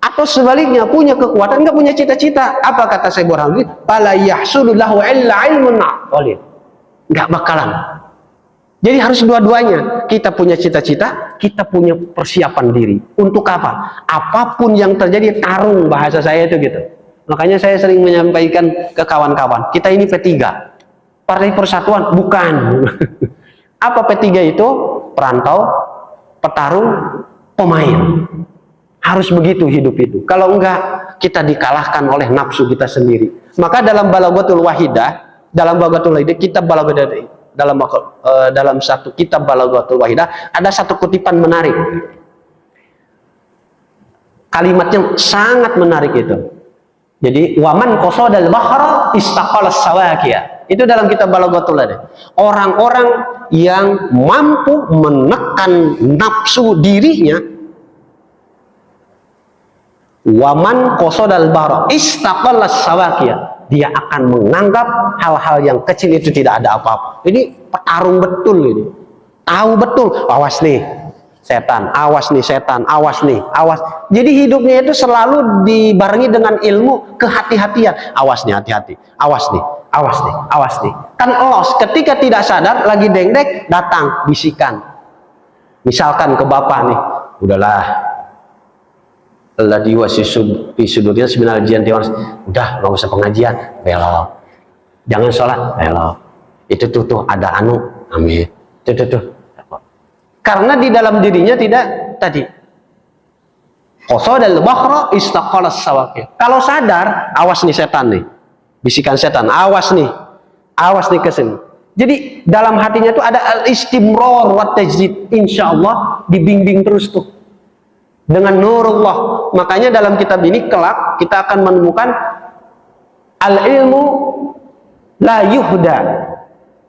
Atau sebaliknya, punya kekuatan, nggak punya cita-cita. Apa kata saya Burhanuddin? Fala yahsul lahu illa ilmun qalil. Nggak bakalan. Jadi harus dua-duanya. Kita punya cita-cita, kita punya persiapan diri. Untuk apa? Apapun yang terjadi, tarung, bahasa saya itu gitu. Makanya saya sering menyampaikan ke kawan-kawan, kita ini P3, Partai Persatuan, bukan. Apa P3 itu? Perantau, petarung, pemain. Harus begitu hidup itu. Kalau enggak, kita dikalahkan oleh nafsu kita sendiri. Maka dalam Balaghatul Wahidah, kitab Balaghatul, dalam satu kitab Balaghatul Wahidah ada satu kutipan menarik. Kalimatnya sangat menarik itu. Jadi waman qasadal bahra istaqalas sawaqiya. Itu dalam kitab Balaghatul ada. Orang-orang yang mampu menekan nafsu dirinya, waman qasadal bahra istaqalas sawaqiya. Dia akan menganggap hal-hal yang kecil itu tidak ada apa-apa. Ini petarung betul ini. Tahu betul, awas nih setan, awas nih setan, awas nih, awas. Jadi hidupnya itu selalu dibarengi dengan ilmu kehati-hatian. Awas nih, hati-hati. Awas nih, awas nih, awas nih. Kan los, ketika tidak sadar lagi dengdek, datang bisikan. Misalkan ke bapak nih, udahlah. Alladhi wasisudurnya sebenarnya jian udah nggak usah pengajian, belok. Jangan sholat, belok. Itu tuh ada anu, amin. Tuh. Karena di dalam dirinya tidak tadi. Qasadal bahra istaqalas sawaqi. Kalau sadar, awas nih setan nih. Bisikan setan, awas nih ke sini. Jadi dalam hatinya itu ada al-istimrar wa tajdid. Insyaallah dibimbing terus tuh dengan nurullah. Makanya dalam kitab ini kelak kita akan menemukan al-ilmu la yuhda.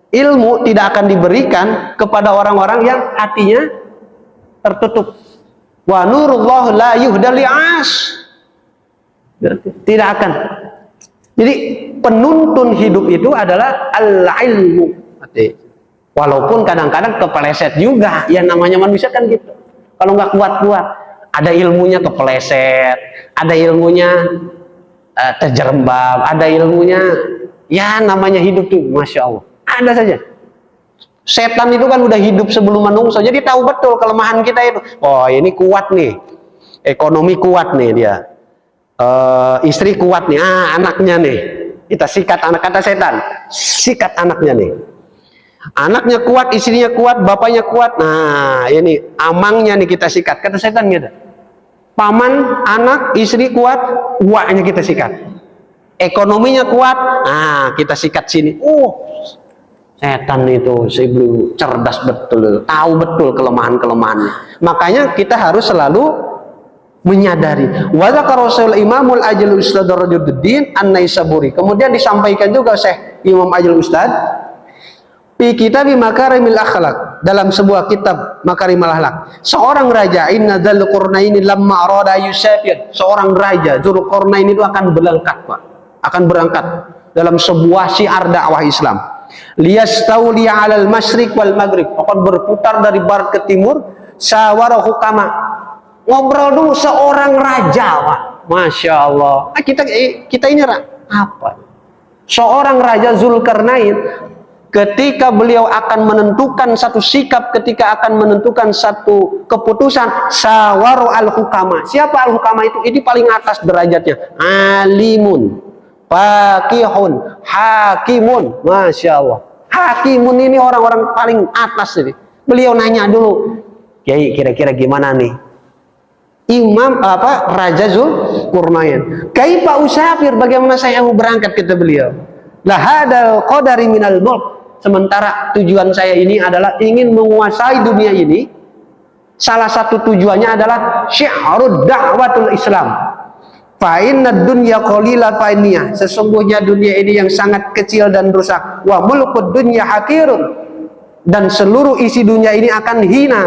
Ilmu tidak akan diberikan kepada orang-orang yang hatinya tertutup. Wa nurullah la yuhda li'as. Tidak akan. Jadi penuntun hidup itu adalah al-ilmu. Walaupun kadang-kadang kepeleset juga. Ya namanya manusia kan gitu. Kalau nggak kuat-kuat, ada ilmunya kepeleset, ada ilmunya terjerembab, ada ilmunya ya namanya hidup tuh, masya Allah. Ada saja. Setan itu kan udah hidup sebelum menungso, jadi tahu betul kelemahan kita itu. Oh ini kuat nih, ekonomi kuat nih dia, istri kuat nih, anaknya nih, kita sikat anak, kata setan, sikat anaknya nih. Anaknya kuat, istrinya kuat, bapaknya kuat. Nah ini amangnya nih kita sikat, kata setan gitu. Paman, anak, istri kuat, uaknya kita sikat. Ekonominya kuat, nah kita sikat sini. Setan itu sebelum cerdas betul, tahu betul kelemahan-kelemahannya. Makanya kita harus selalu menyadari. Wa dzakara Rasul Imamul Ajal Ustad Rajuddin An-Naisaburi. Kemudian disampaikan juga Syekh Imam Ajal Ustad fi kitab Makarimil Akhlaq, dalam sebuah kitab Makarimil Akhlaq. Seorang raja inna Dzulqarnain lamma arada yusafir. Seorang raja Dzulqarnain itu akan berangkat, Pak. Akan berangkat dalam sebuah syiar dakwah Islam. Liyastawli 'alal masyriq wal maghrib, akan berputar dari barat ke timur. Syawara hukama, ngobrol dulu seorang raja, Pak. Masya Allah. Kita ini apa? Seorang raja Dzulqarnain, ketika beliau akan menentukan satu sikap, ketika akan menentukan satu keputusan, syawaru al-hukama. Siapa al-hukama itu? Ini paling atas derajatnya. Alimun, faqihun, hakimun. Masya Allah. Hakimun ini orang-orang paling atas ini. Beliau nanya dulu, Kiai kira-kira gimana nih? Raja Dzulqarnain. Kaifa usafir, bagaimana saya mau berangkat, kata beliau. La hadal qadari minal mulk. Sementara tujuan saya ini adalah ingin menguasai dunia ini. Salah satu tujuannya adalah syi'rud da'watul Islam. Fa inna dunya qalila fa inniyah. Sesungguhnya dunia ini yang sangat kecil dan rusak. Wa mulkud dunya hakirun. Dan seluruh isi dunia ini akan hina.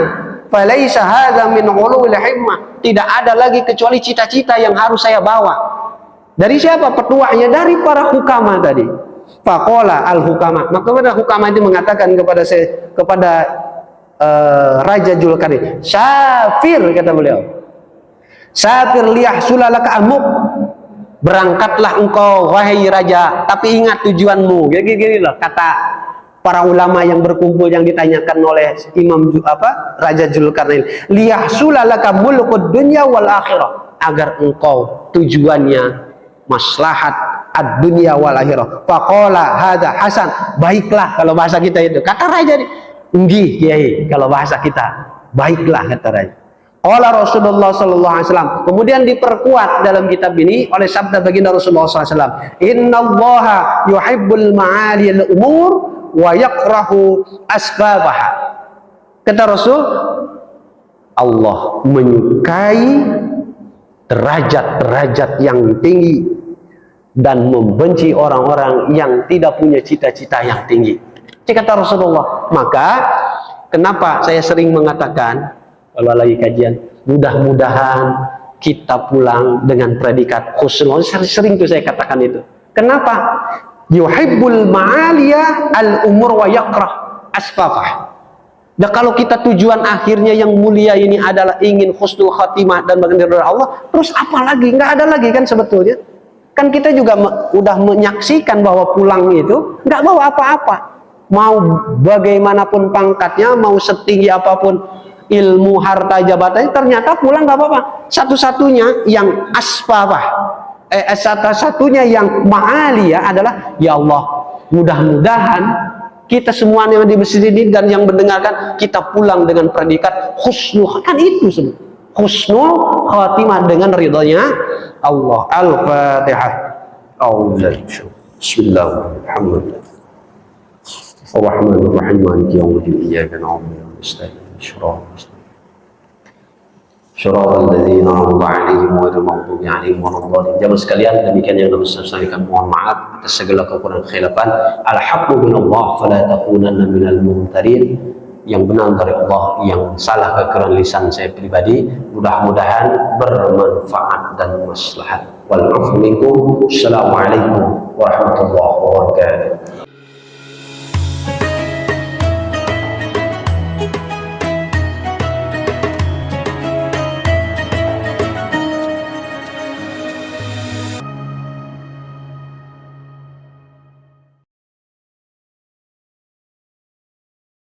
Fa laisa hadza min ulul himmah. Tidak ada lagi kecuali cita-cita yang harus saya bawa. Dari siapa petuahnya? Dari para hukama tadi. Faqala al-hukama. Maka hukama itu mengatakan kepada Raja Dzulqarnain, "Safir," kata beliau. "Safir liyahsulalaka amuk." Berangkatlah engkau wahai raja, tapi ingat tujuanmu. Gini loh kata para ulama yang berkumpul, yang ditanyakan oleh Raja Dzulqarnain. "Liyahsulalaka mulkud dunya wal akhirah." Agar engkau tujuannya maslahat ad-dunya wal akhirah. Faqala hadza hasan. Baiklah kalau bahasa kita itu. Kata raja ini, "Nggih, Kiai," kalau bahasa kita. Baiklah, kata raja. Qala Rasulullah sallallahu alaihi wasallam. Kemudian diperkuat dalam kitab ini oleh sabda baginda Rasulullah sallallahu alaihi wasallam. "Innallaha yuhibbul ma'aliyal umur wa yakrahu asbabaha." Kata Rasul, Allah menyukai derajat-derajat yang tinggi, dan membenci orang-orang yang tidak punya cita-cita yang tinggi. Kata Rasulullah. Maka kenapa saya sering mengatakan kalau lagi kajian, mudah-mudahan kita pulang dengan predikat husnul. Sering tuh saya katakan itu. Kenapa? Yuhibbul ma'aliya al-umur wa yakrah asfafah. Nah, kalau kita tujuan akhirnya yang mulia ini adalah ingin husnul khatimah dan bagian dari Allah, terus apa lagi? Nggak ada lagi kan sebetulnya. Kan kita juga udah menyaksikan bahwa pulang itu nggak bawa apa-apa. Mau bagaimanapun pangkatnya, mau setinggi apapun ilmu, harta, jabatannya, ternyata pulang nggak apa-apa. Satu-satunya yang asfafah, satu-satunya yang ma'aliyah adalah, ya Allah, mudah-mudahan kita semua yang di masjid ini dan yang mendengarkan, kita pulang dengan predikat husnul, kan itu sebenarnya husnul khatimah dengan ridhonya Allah. Al-Fatihah. Bismillahirrahmanirrahim. Ar-Rahmanir-Rahim. Maliki yaumiddin. Iyyaka na'budu wa nasta'in. Syirahal ladzina an'amta 'alaihim ghairil maghdubi 'alaihim waladdallin. Jamaah sekalian, demikian yang kami sampaikan. Mohon maaf atas segala kekurangan khilafan. Al-haqqu minallah fala takunanna minal mumtarin. Yang benar dari Allah, yang salah kekurangan lisan saya pribadi. Mudah-mudahan bermanfaat dan maslahat. Wal 'afwu minkum. Assalamualaikum warahmatullahi wabarakatuh.